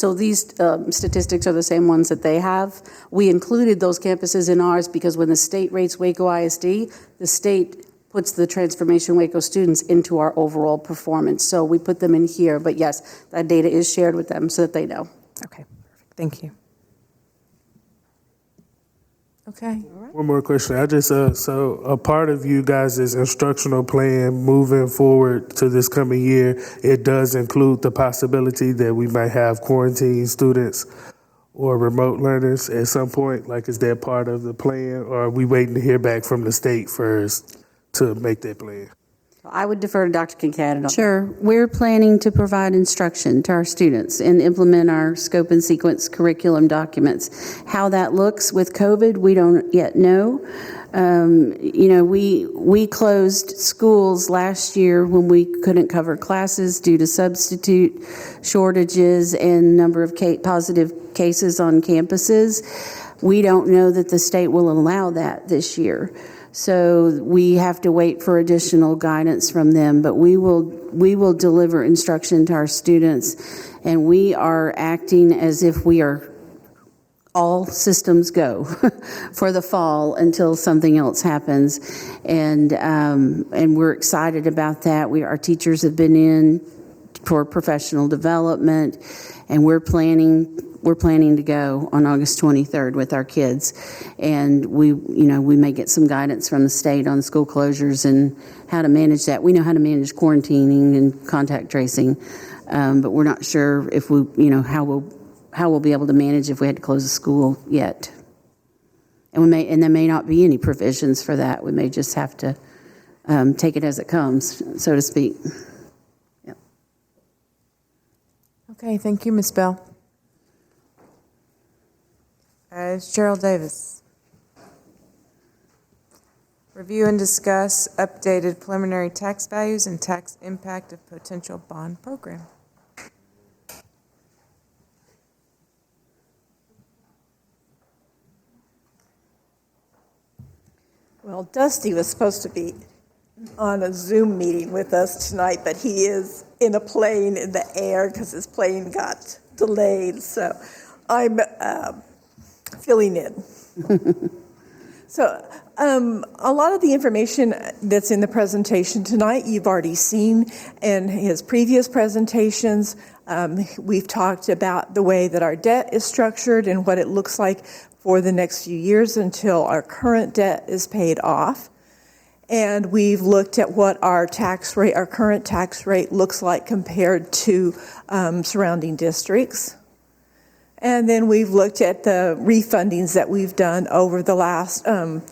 statistics are the same ones that they have. We included those campuses in ours because when the state rates Waco ISD, the state puts the Transformation Waco students into our overall performance. So we put them in here, but yes, that data is shared with them so that they know. Okay, perfect. Thank you. Okay. One more question. I just, so a part of you guys' instructional plan moving forward to this coming year, it does include the possibility that we might have quarantine students or remote learners at some point? Like, is that part of the plan, or are we waiting to hear back from the state first to make that plan? I would defer to Dr. Concannon. Sure. We're planning to provide instruction to our students and implement our scope and sequence curriculum documents. How that looks with COVID, we don't yet know. We closed schools last year when we couldn't cover classes due to substitute shortages and number of positive cases on campuses. We don't know that the state will allow that this year. So we have to wait for additional guidance from them, but we will deliver instruction to our students, and we are acting as if we are all systems go for the fall until something else happens, and we're excited about that. Our teachers have been in for professional development, and we're planning to go on August 23rd with our kids, and we may get some guidance from the state on school closures and how to manage that. We know how to manage quarantining and contact tracing, but we're not sure if how we'll be able to manage if we had to close a school yet. And there may not be any provisions for that. We may just have to take it as it comes, so to speak. Yep. Okay, thank you, Ms. Bell. Cheryl Davis. Review and discuss updated preliminary tax values and tax impact of potential bond program. Well, Dusty was supposed to be on a Zoom meeting with us tonight, but he is in a plane in the air because his plane got delayed. So I'm filling in. So a lot of the information that's in the presentation tonight you've already seen in his previous presentations. We've talked about the way that our debt is structured and what it looks like for the next few years until our current debt is paid off. And we've looked at what our current tax rate looks like compared to surrounding districts. And then we've looked at the refundings that we've done over the last 5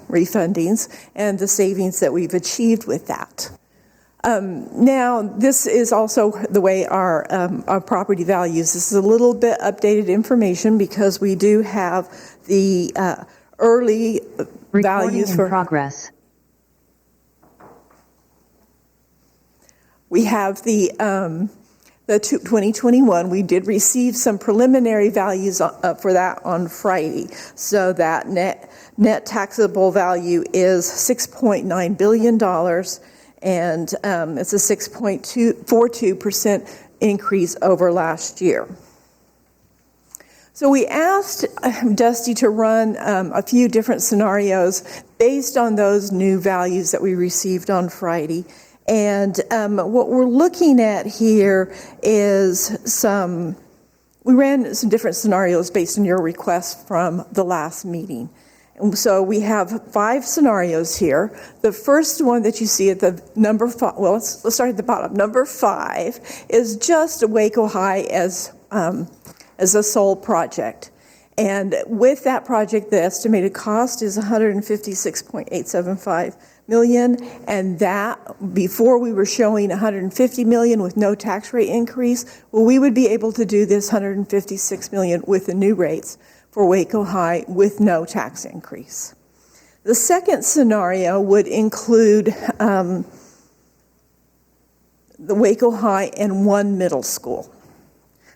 refundings and the savings that we've achieved with that. Now, this is also the way our property values. This is a little bit updated information because we do have the early values for progress. We have the 2021, we did receive some preliminary values for that on Friday. So that net taxable value is $6.9 billion, and it's a 6.42% increase over last year. So we asked Dusty to run a few different scenarios based on those new values that we received on Friday. And what we're looking at here is we ran some different scenarios based on your request from the last meeting. And so we have 5 scenarios here. The first one that you see at the number 5, well, let's start at the bottom. Number 5 is just Waco High as a sole project. And with that project, the estimated cost is $156.875 million, and that, before we were showing $150 million with no tax rate increase, well, we would be able to do this $156 million with the new rates for Waco High with no tax increase. The second scenario would include the Waco High and 1 middle school.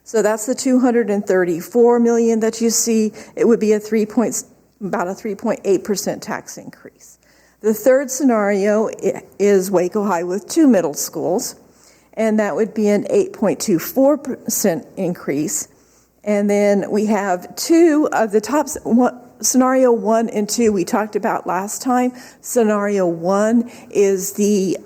So that's the $234 million that you see. It would be about a 3.8% tax increase. The third scenario is Waco High with 2 middle schools, and that would be an 8.24% increase. And then we have 2 of the top, scenario 1 and 2 we talked about last time. Scenario 1 is the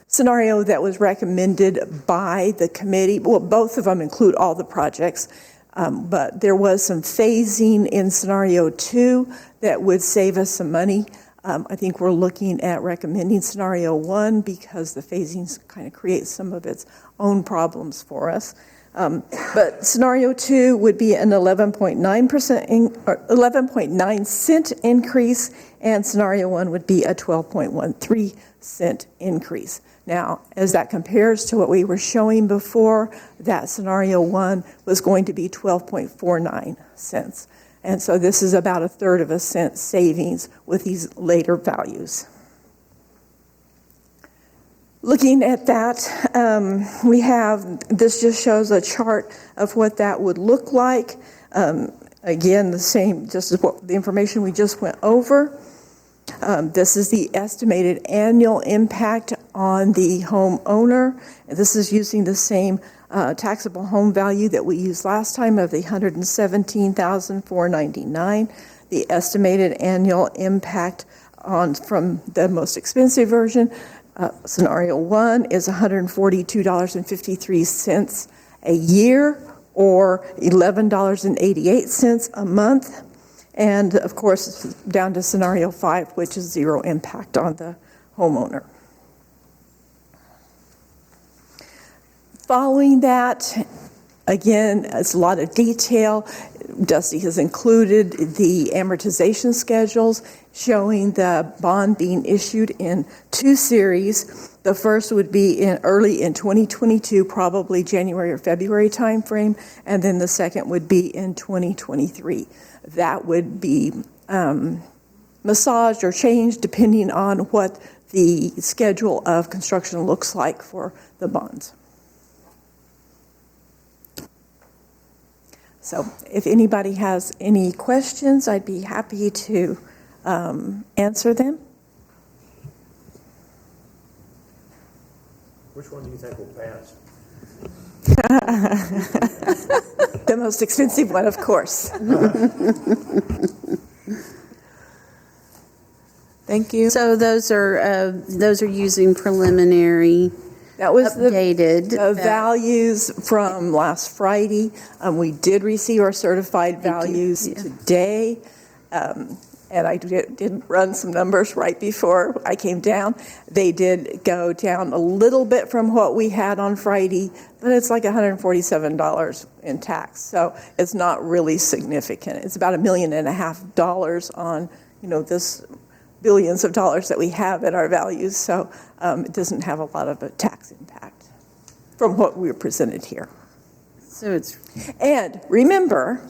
scenario that was recommended by the committee. Well, both of them include all the projects, but there was some phasing in scenario 2 that would save us some money. I think we're looking at recommending scenario 1 because the phasing kind of creates some of its own problems for us. But scenario 2 would be an 11.9 cent increase, and scenario 1 would be a 12.13 cent increase. Now, as that compares to what we were showing before, that scenario 1 was going to be 12.49 cents. And so this is about 1/3 of a cent savings with these later values. Looking at that, this just shows a chart of what that would look like. Again, the same, just as what the information we just went over. This is the estimated annual impact on the homeowner. This is using the same taxable home value that we used last time of the $117,499. The estimated annual impact from the most expensive version, scenario 1, is $142.53 a year, or $11.88 a month. And of course, down to scenario 5, which is 0 impact on the homeowner. Following that, again, it's a lot of detail. Dusty has included the amortization schedules showing the bond being issued in 2 series. The first would be early in 2022, probably January or February timeframe, and then the second would be in 2023. That would be massaged or changed depending on what the schedule of construction looks like for the bonds. So if anybody has any questions, I'd be happy to answer them. Which one do you think will pass? The most expensive one, of course. Thank you. So those are using preliminary. That was updated the values from last Friday. We did receive our certified values today. And I did run some numbers right before I came down. They did go down a little bit from what we had on Friday, but it's like $147 in tax. So it's not really significant. It's about $1.5 million on, this billions of dollars that we have in our values. So it doesn't have a lot of a tax impact from what we were presented here. So and remember,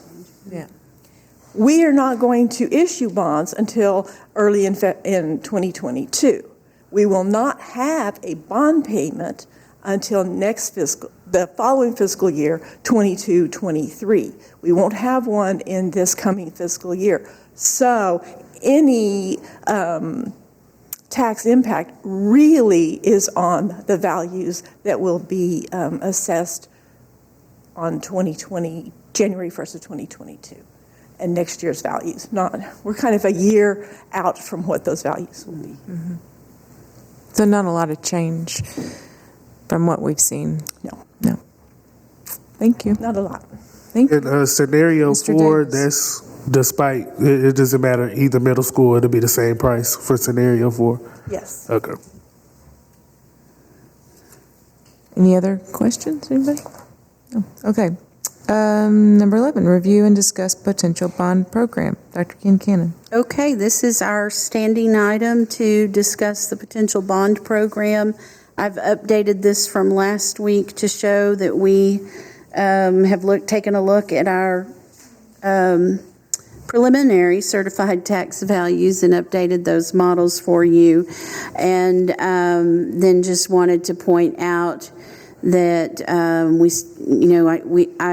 we are not going to issue bonds until early in 2022. We will not have a bond payment until the following fiscal year, 22-23. We won't have one in this coming fiscal year. So any tax impact really is on the values that will be assessed on January 1st of 2022. And next year's values. We're kind of a year out from what those values will be. Mm-hmm. So not a lot of change from what we've seen. No. Thank you. Not a lot. Thank you. In scenario Mr. 4, Davis. despite, it doesn't matter, either middle school, it'll be the same price for scenario 4? Yes. Okay. Any other questions, anybody? No. Okay. Number 11, review and discuss potential bond program. Dr. Concannon. Okay, this is our standing item to discuss the potential bond program. I've updated this from last week to show that we have taken a look at our preliminary certified tax values and updated those models for you. And then just wanted to point out that I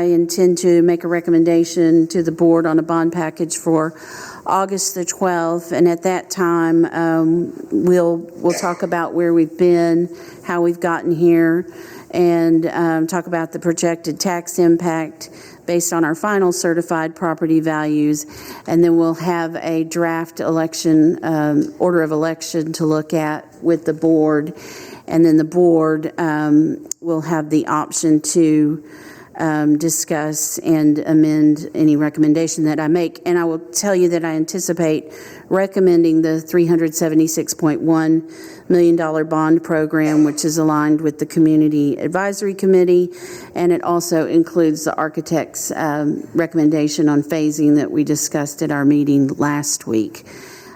intend to make a recommendation to the board on a bond package for August the 12th, and at that time, we'll talk about where we've been, how we've gotten here, and talk about the projected tax impact based on our final certified property values, and then we'll have a draft election, order of election to look at with the board, and then the board will have the option to discuss and amend any recommendation that I make. And I will tell you that I anticipate recommending the $376.1 million bond program, which is aligned with the Community Advisory Committee, and it also includes the architect's recommendation on phasing that we discussed at our meeting last week.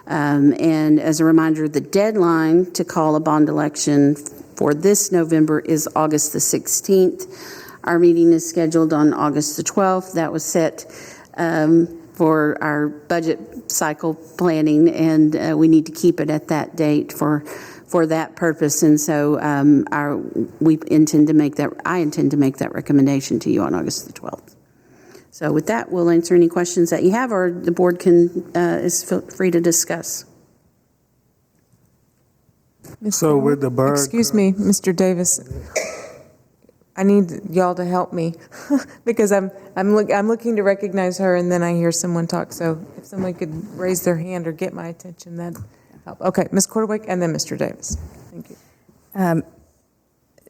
And as a reminder, the deadline to call a bond election for this November is August the 16th. Our meeting is scheduled on August the 12th. That was set for our budget cycle planning, and we need to keep it at that date for that purpose. And so I intend to make that recommendation to you on August the 12th. So with that, we'll answer any questions that you have, or the board is free to discuss. So with the bond... Excuse me, Mr. Davis. I need y'all to help me because I'm looking to recognize her, and then I hear someone talk. So if someone could raise their hand or get my attention, that'd help. Okay, Ms. Quarterwick, and then Mr. Davis. Thank you.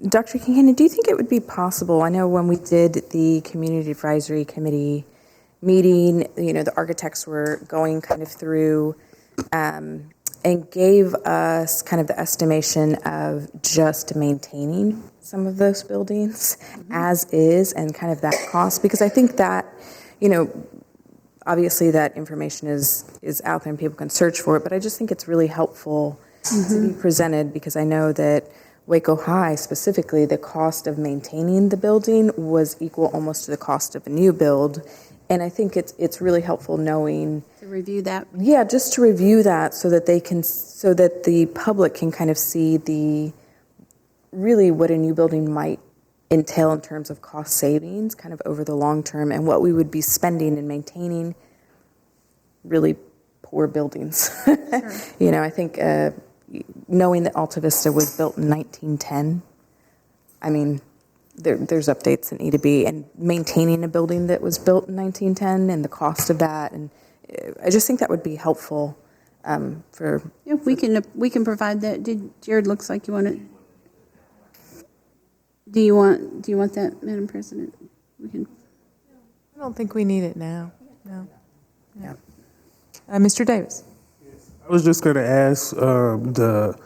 Dr. Concannon, do you think it would be possible, I know when we did the Community Advisory Committee meeting, the architects were going kind of through and gave us kind of the estimation of just maintaining some of those buildings as is and kind of that cost, because I think that, obviously that information is out there and people can search for it, but I just think it's really helpful to be presented, because I know that Waco High specifically, the cost of maintaining the building was equal almost to the cost of a new build. And I think it's really helpful knowing To review that. Yeah, just to review that so that the public can kind of see really what a new building might entail in terms of cost savings kind of over the long term, and what we would be spending in maintaining really poor buildings. Sure. I think knowing that Alta Vista was built in 1910, I mean, there's updates that need to be, and maintaining a building that was built in 1910 and the cost of that, and I just think that would be helpful for. Yeah, we can provide that. Jared, looks like you want it. Do you want that, Madam President? We can. I don't think we need it now. No. Yeah. Mr. Davis. I was just going to ask, the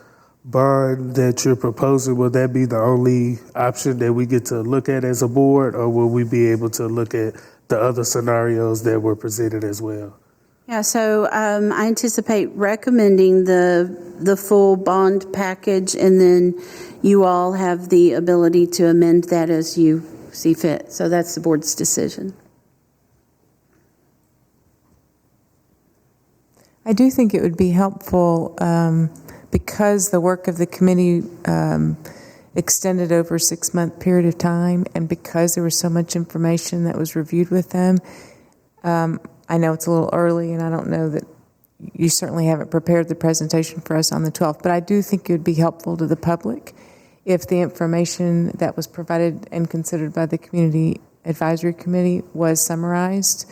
bond that you're proposing, will that be the only option that we get to look at as a board, or will we be able to look at the other scenarios that were presented as well? Yeah, so I anticipate recommending the full bond package, and then you all have the ability to amend that as you see fit. So that's the board's decision. I do think it would be helpful because the work of the committee extended over a 6-month period of time, and because there was so much information that was reviewed with them. I know it's a little early, and I don't know that you certainly haven't prepared the presentation for us on the 12th, but I do think it would be helpful to the public if the information that was provided and considered by the Community Advisory Committee was summarized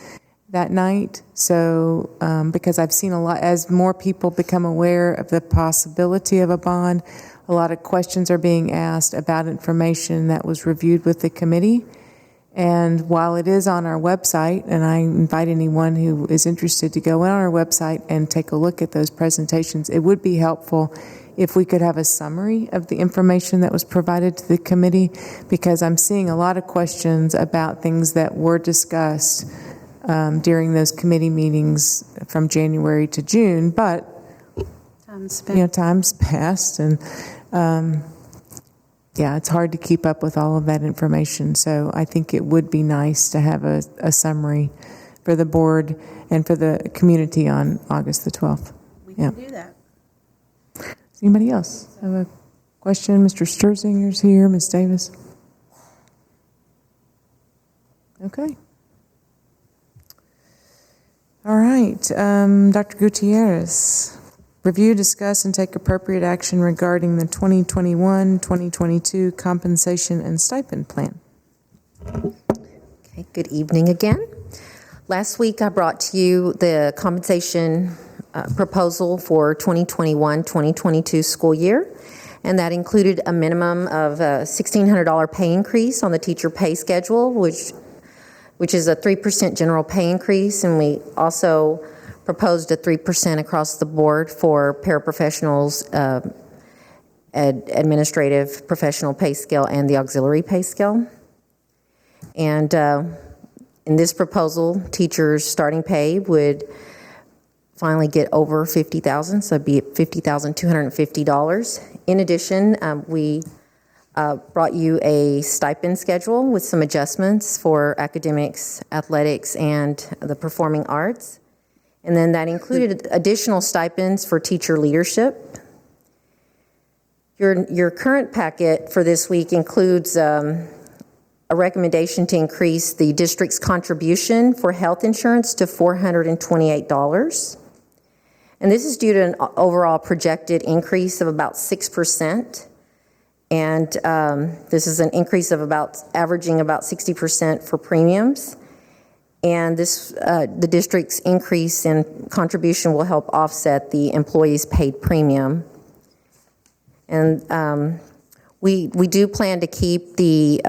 that night. So, because I've seen a lot, as more people become aware of the possibility of a bond, a lot of questions are being asked about information that was reviewed with the committee. And while it is on our website, and I invite anyone who is interested to go on our website and take a look at those presentations, it would be helpful if we could have a summary of the information that was provided to the committee, because I'm seeing a lot of questions about things that were discussed during those committee meetings from January to June, but time's passed, and yeah, it's hard to keep up with all of that information. So I think it would be nice to have a summary for the board and for the community on August the 12th. We can do that. Does anybody else have a question? Mr. Sturzinger's here, Ms. Davis. Okay. All right, Dr. Gutierrez. Review, discuss, and take appropriate action regarding the 2021-2022 compensation and stipend plan. Okay, good evening again. Last week I brought to you the compensation proposal for 2021-2022 school year, and that included a minimum of a $1,600 pay increase on the teacher pay schedule, which is a 3% general pay increase, and we also proposed a 3% across the board for paraprofessionals, administrative professional pay scale, and the auxiliary pay scale. And in this proposal, teachers' starting pay would finally get over $50,000, so it'd be at $50,250. In addition, we brought you a stipend schedule with some adjustments for academics, athletics, and the performing arts. And then that included additional stipends for teacher leadership. Your current packet for this week includes a recommendation to increase the district's contribution for health insurance to $428. And this is due to an overall projected increase of about 6%. And this is an increase of averaging about 60% for premiums. And the district's increase in contribution will help offset the employees' paid premium. And we do plan to keep the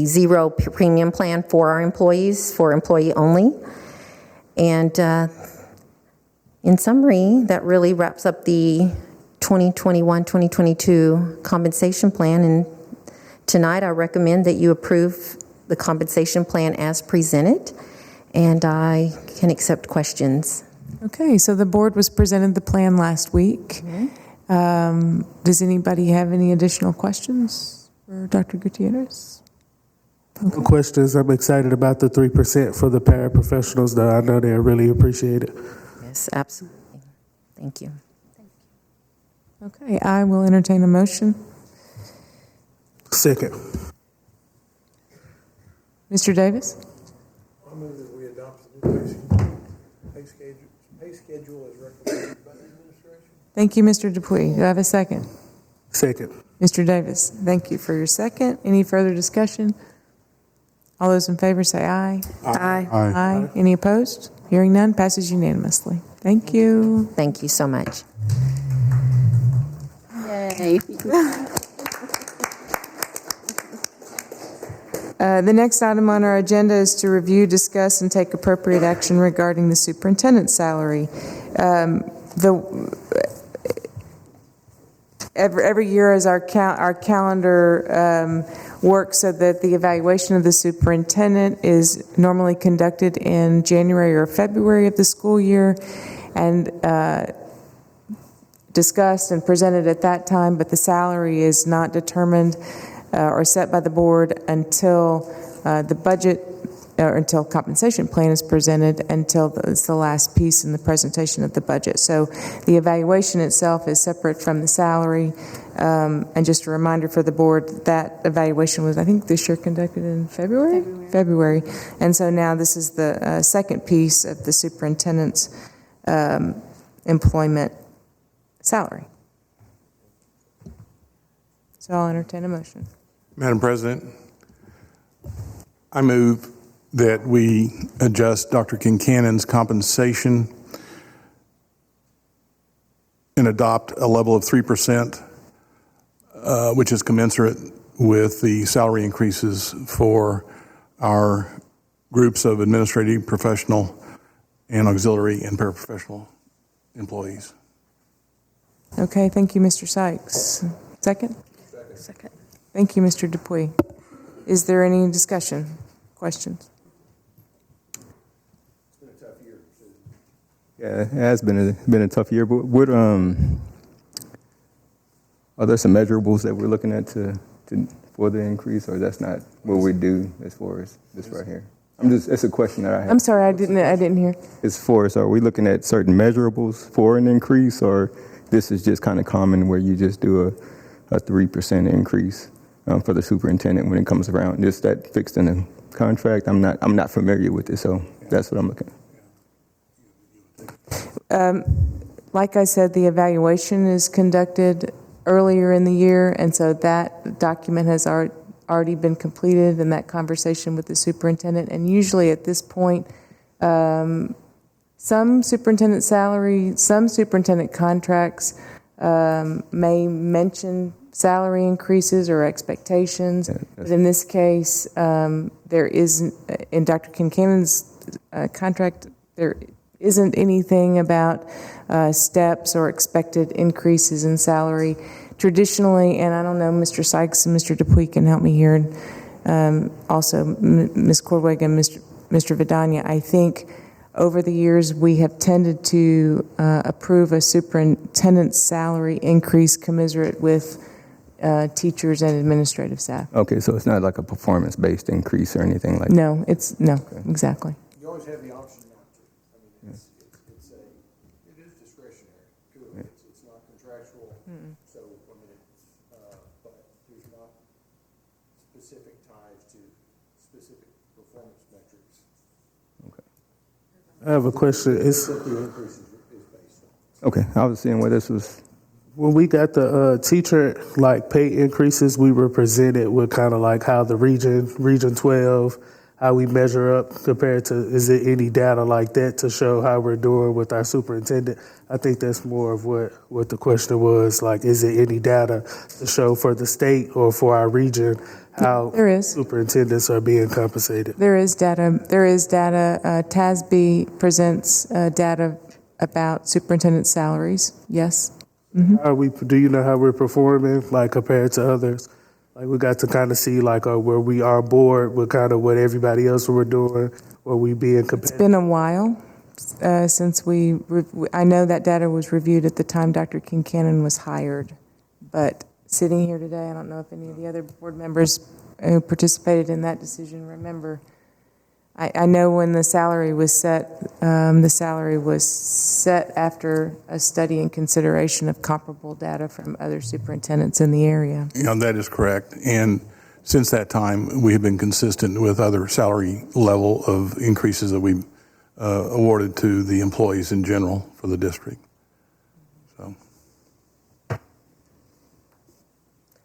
zero premium plan for our employees, for employee only. And in summary, that really wraps up the 2021-2022 compensation plan. And tonight I recommend that you approve the compensation plan as presented, and I can accept questions. Okay, so the board was presented the plan last week. Mm-hmm. Does anybody have any additional questions for Dr. Gutierrez? Okay. No questions. I'm excited about the 3% for the paraprofessionals, though. I know they really appreciate it. Yes, absolutely. Thank you. Okay, I will entertain a motion. Second. Mr. Davis? I move that we adopt the new pay schedule as recommended by the administration. Thank you, Mr. Dupuy. Do I have a second? Second. Mr. Davis, thank you for your second. Any further discussion? All those in favor say aye. Aye. Aye. Any opposed? Hearing none, passes unanimously. Thank you. Thank you so much. Yay. The next item on our agenda is to review, discuss, and take appropriate action regarding the superintendent's salary. Every year as our calendar works so that the evaluation of the superintendent is normally conducted in January or February of the school year and discussed and presented at that time, but the salary is not determined or set by the board until the budget or until compensation plan is presented, until it's the last piece in the presentation of the budget. So the evaluation itself is separate from the salary. And just a reminder for the board, that evaluation was, I think, this year conducted in February? February. And so now this is the second piece of the superintendent's employment salary. So I'll entertain a motion. Madam President, I move that we adjust Dr. Concannon's compensation and adopt a level of 3%, which is commensurate with the salary increases for our groups of administrative, professional, and auxiliary and paraprofessional employees. Okay, thank you, Mr. Sykes. Second? Second. Thank you, Mr. Dupuy. Is there any discussion, questions? Yeah, it has been a tough year, but what, are there some measurables that we're looking at for the increase, or that's not what we do as far as this right here? It's a question that I have. I'm sorry, I didn't hear. As far as, are we looking at certain measurables for an increase, or this is just kind of common where you just do a 3% increase for the superintendent when it comes around? Just that fixed in the contract? I'm not familiar with it, so that's what I'm looking at. Like I said, the evaluation is conducted earlier in the year, and so that document has already been completed, and that conversation with the superintendent. And usually at this point, some superintendent salary, some superintendent contracts may mention salary increases or expectations. But in this case, there isn't, in Dr. Concannon's contract, there isn't anything about steps or expected increases in salary. Traditionally, and I don't know, Mr. Sykes and Mr. Dupuy can help me here, and also Ms. Cordweg and Mr. Vidania, I think over the years we have tended to approve a superintendent's salary increase commensurate with teachers and administrative staff. Okay, so it's not like a performance-based increase or anything like that? No, exactly. You always have the option not to. I mean, it is discretionary, too. It's not contractual. So, I mean, but there's not specific ties to specific performance metrics. I have a question. It's what the increase is based on. Okay, I was seeing where this was. When we got the teacher pay increases, we were presented with kind of like how the region 12, how we measure up compared to, is there any data like that to show how we're doing with our superintendent? I think that's more of what the question was, like, is there any data to show for the state or for our region how There is. superintendents are being compensated? There is data. TASB presents data about superintendent salaries, yes. Do you know how we're performing, like, compared to others? Like, we got to kind of see, like, where we are bored with kind of what everybody else were doing, where we being It's compared. been a while since I know that data was reviewed at the time Dr. Concannon was hired, but sitting here today, I don't know if any of the other board members who participated in that decision remember. I know when the salary was set after a study and consideration of comparable data from other superintendents in the area. You know, that is correct. And since that time, we have been consistent with other salary level of increases that we've awarded to the employees in general for the district.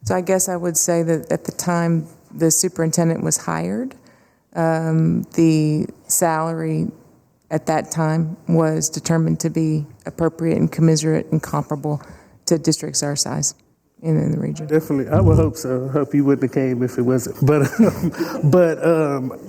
So I guess I would say that at the time the superintendent was hired, the salary at that time was determined to be appropriate and commensurate and comparable to districts our size in the region. Definitely, I would hope so. I hope you wouldn't have came if it wasn't. But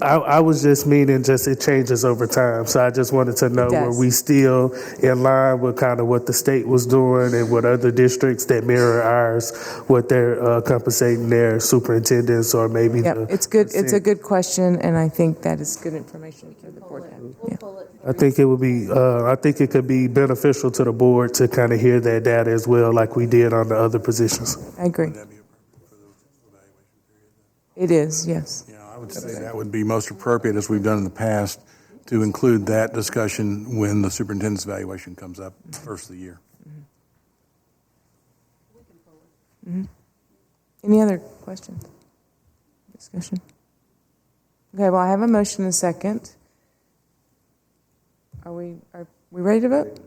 I was just meaning it changes over time. So I just wanted to know, were we still in line with kind of what the state was doing and what other districts that mirror ours, what they're compensating their superintendents or maybe It's good. It's a good question, and I think that is good information for the board to have. Yeah. I think it would be. I think it could be beneficial to the board to kind of hear that data as well, like we did on the other positions. I agree. It is, yes. Yeah, I would say that would be most appropriate, as we've done in the past, to include that discussion when the superintendent's evaluation comes up first of the year. Any other questions? Discussion? Okay, well, I have a motion and a second. Are we ready to vote?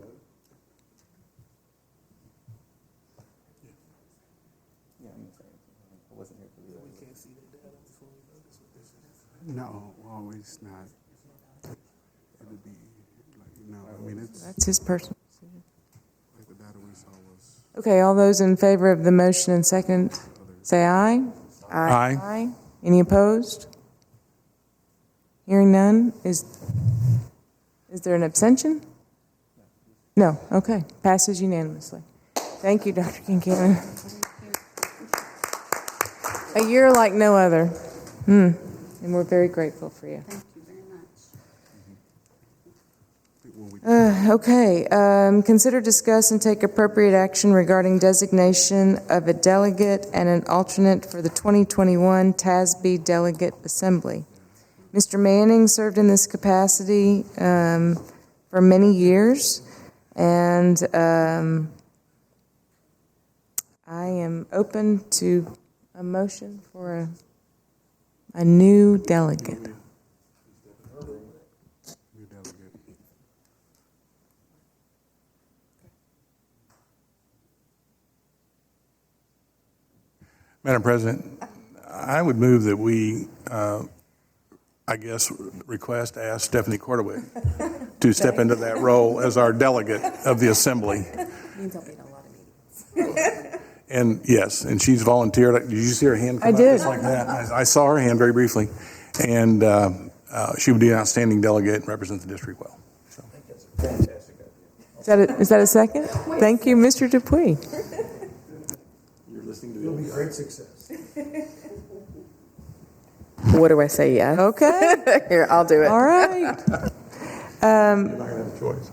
No, always not. It would be, I mean, it's. That's his personal decision. Like the data we saw was. Okay, all those in favor of the motion and second, say aye. Aye. Any opposed? Hearing none, is there an abstention? No, okay, passes unanimously. Thank you, Dr. Concannon. A year like no other. And we're very grateful for you. Thank you very much. Okay, consider, discuss, and take appropriate action regarding designation of a delegate and an alternate for the 2021 TASB Delegate Assembly. Mr. Manning served in this capacity for many years, and I am open to a motion for a new delegate. Madam President, I would move that we, ask Stephanie Cordaway to step into that role as our delegate of the Assembly. Means I'll be in a lot of meetings. And yes, and she's volunteered. Did you see her hand come I up did. just like that? I saw her hand very briefly. And she would be an outstanding delegate and represent the district well. So. I think that's a fantastic idea. Is that a second? Thank you, Mr. Dupuy. You're listening to It'll be great success. What do I say, yes? Okay. Here, I'll do it. All right. You're not going to have a choice.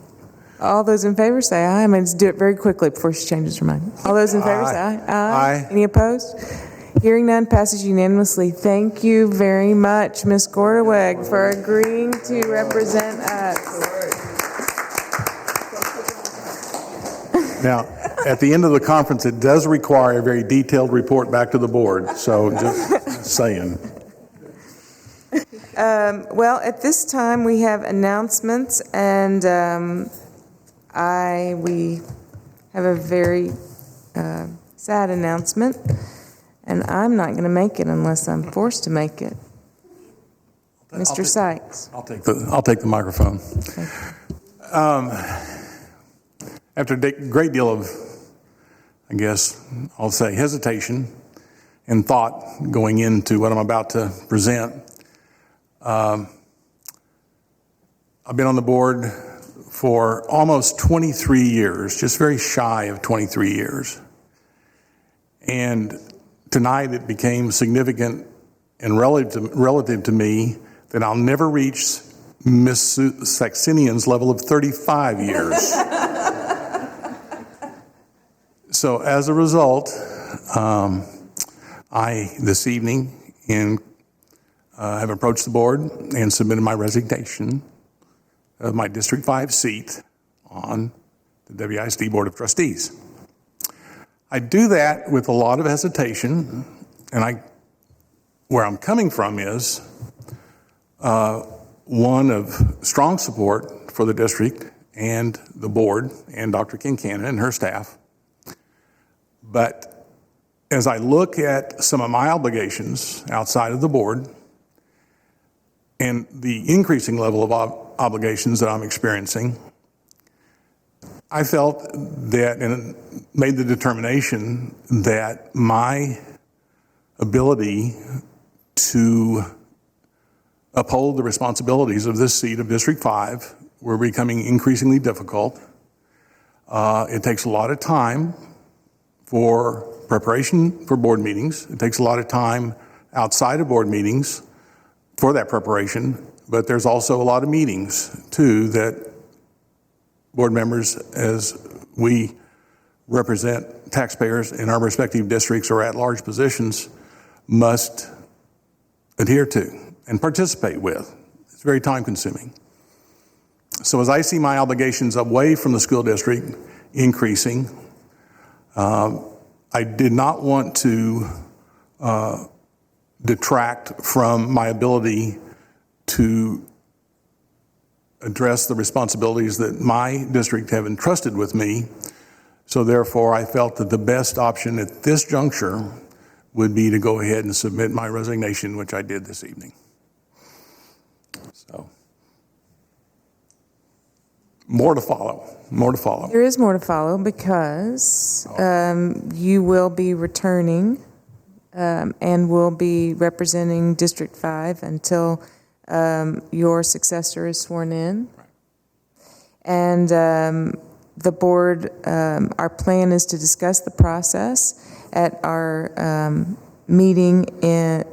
All those in favor say aye. I'm going to do it very quickly before she changes her mind. All those in favor say aye. Aye. Any opposed? Hearing none, passes unanimously. Thank you very much, Ms. Gordaweg, for agreeing to represent us. Now, at the end of the conference, it does require a very detailed report back to the board. So just saying. Well, at this time, we have announcements, and we have a very sad announcement, and I'm not going to make it unless I'm forced to make it. Mr. Sykes. I'll take the microphone. After a great deal of, I'll say hesitation and thought going into what I'm about to present, I've been on the board for almost 23 years, just very shy of 23 years. And tonight it became significant and relative to me that I'll never reach Miss Saxenian's level of 35 years. So as a result, I, this evening, have approached the board and submitted my resignation of my District 5 seat on the WISD Board of Trustees. I do that with a lot of hesitation, and where I'm coming from is one of strong support for the district and the board and Dr. Concannon and her staff. But as I look at some of my obligations outside of the board and the increasing level of obligations that I'm experiencing, I felt that and made the determination that my ability to uphold the responsibilities of this seat of District 5 were becoming increasingly difficult. It takes a lot of time for preparation for board meetings. It takes a lot of time outside of board meetings for that preparation, but there's also a lot of meetings, too, that board members, as we represent taxpayers in our respective districts or at-large positions, must adhere to and participate with. It's very time-consuming. So as I see my obligations away from the school district increasing, I did not want to detract from my ability to address the responsibilities that my district have entrusted with me. So therefore, I felt that the best option at this juncture would be to go ahead and submit my resignation, which I did this evening. So, more to follow. There is more to follow because you will be returning and will be representing District 5 until your successor is sworn in. And the board, our plan is to discuss the process at our meeting in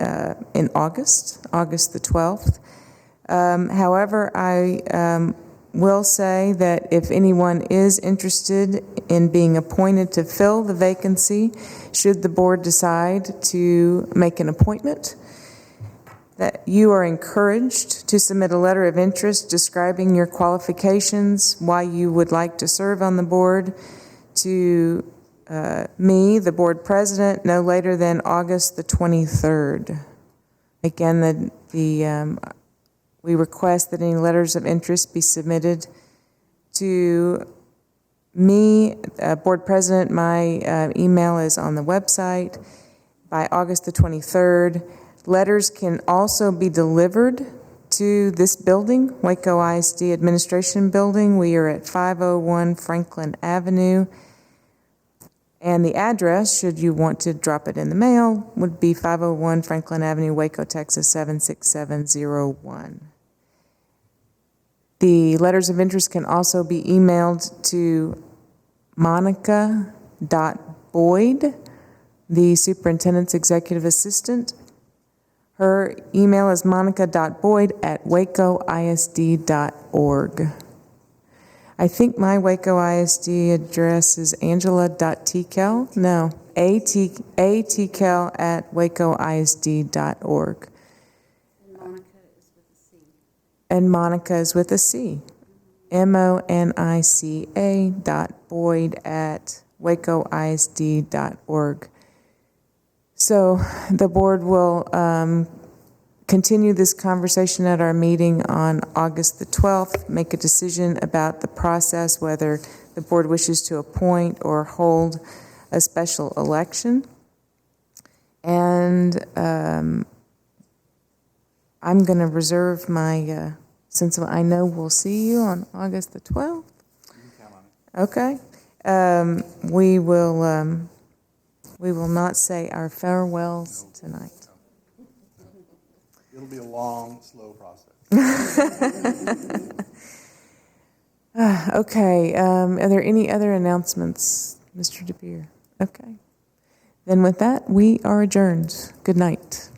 August the 12th. However, I will say that if anyone is interested in being appointed to fill the vacancy, should the board decide to make an appointment, that you are encouraged to submit a letter of interest describing your qualifications, why you would like to serve on the board, to me, the board president, no later than August the 23rd. Again, we request that any letters of interest be submitted to me, board president. My email is on the website by August the 23rd. Letters can also be delivered to this building, Waco ISD Administration Building. We are at 501 Franklin Avenue. And the address, should you want to drop it in the mail, would be 501 Franklin Avenue, Waco, Texas, 76701. The letters of interest can also be emailed to Monica.Boyd, the superintendent's executive assistant. Her email is monica.boyd@wacoisd.org. I think my Waco ISD address is angela.tkel. No, atkel@wacoisd.org. And Monica is with a C. monica.boyd@wacoisd.org. So the board will continue this conversation at our meeting on August the 12th, make a decision about the process, whether the board wishes to appoint or hold a special election. And I'm going to reserve my, since I know we'll see you on August the 12th. Okay. We will not say our farewells tonight. It'll be a long, slow process. Okay. Are there any other announcements, Mr. DePere? Okay. Then with that, we are adjourned. Good night.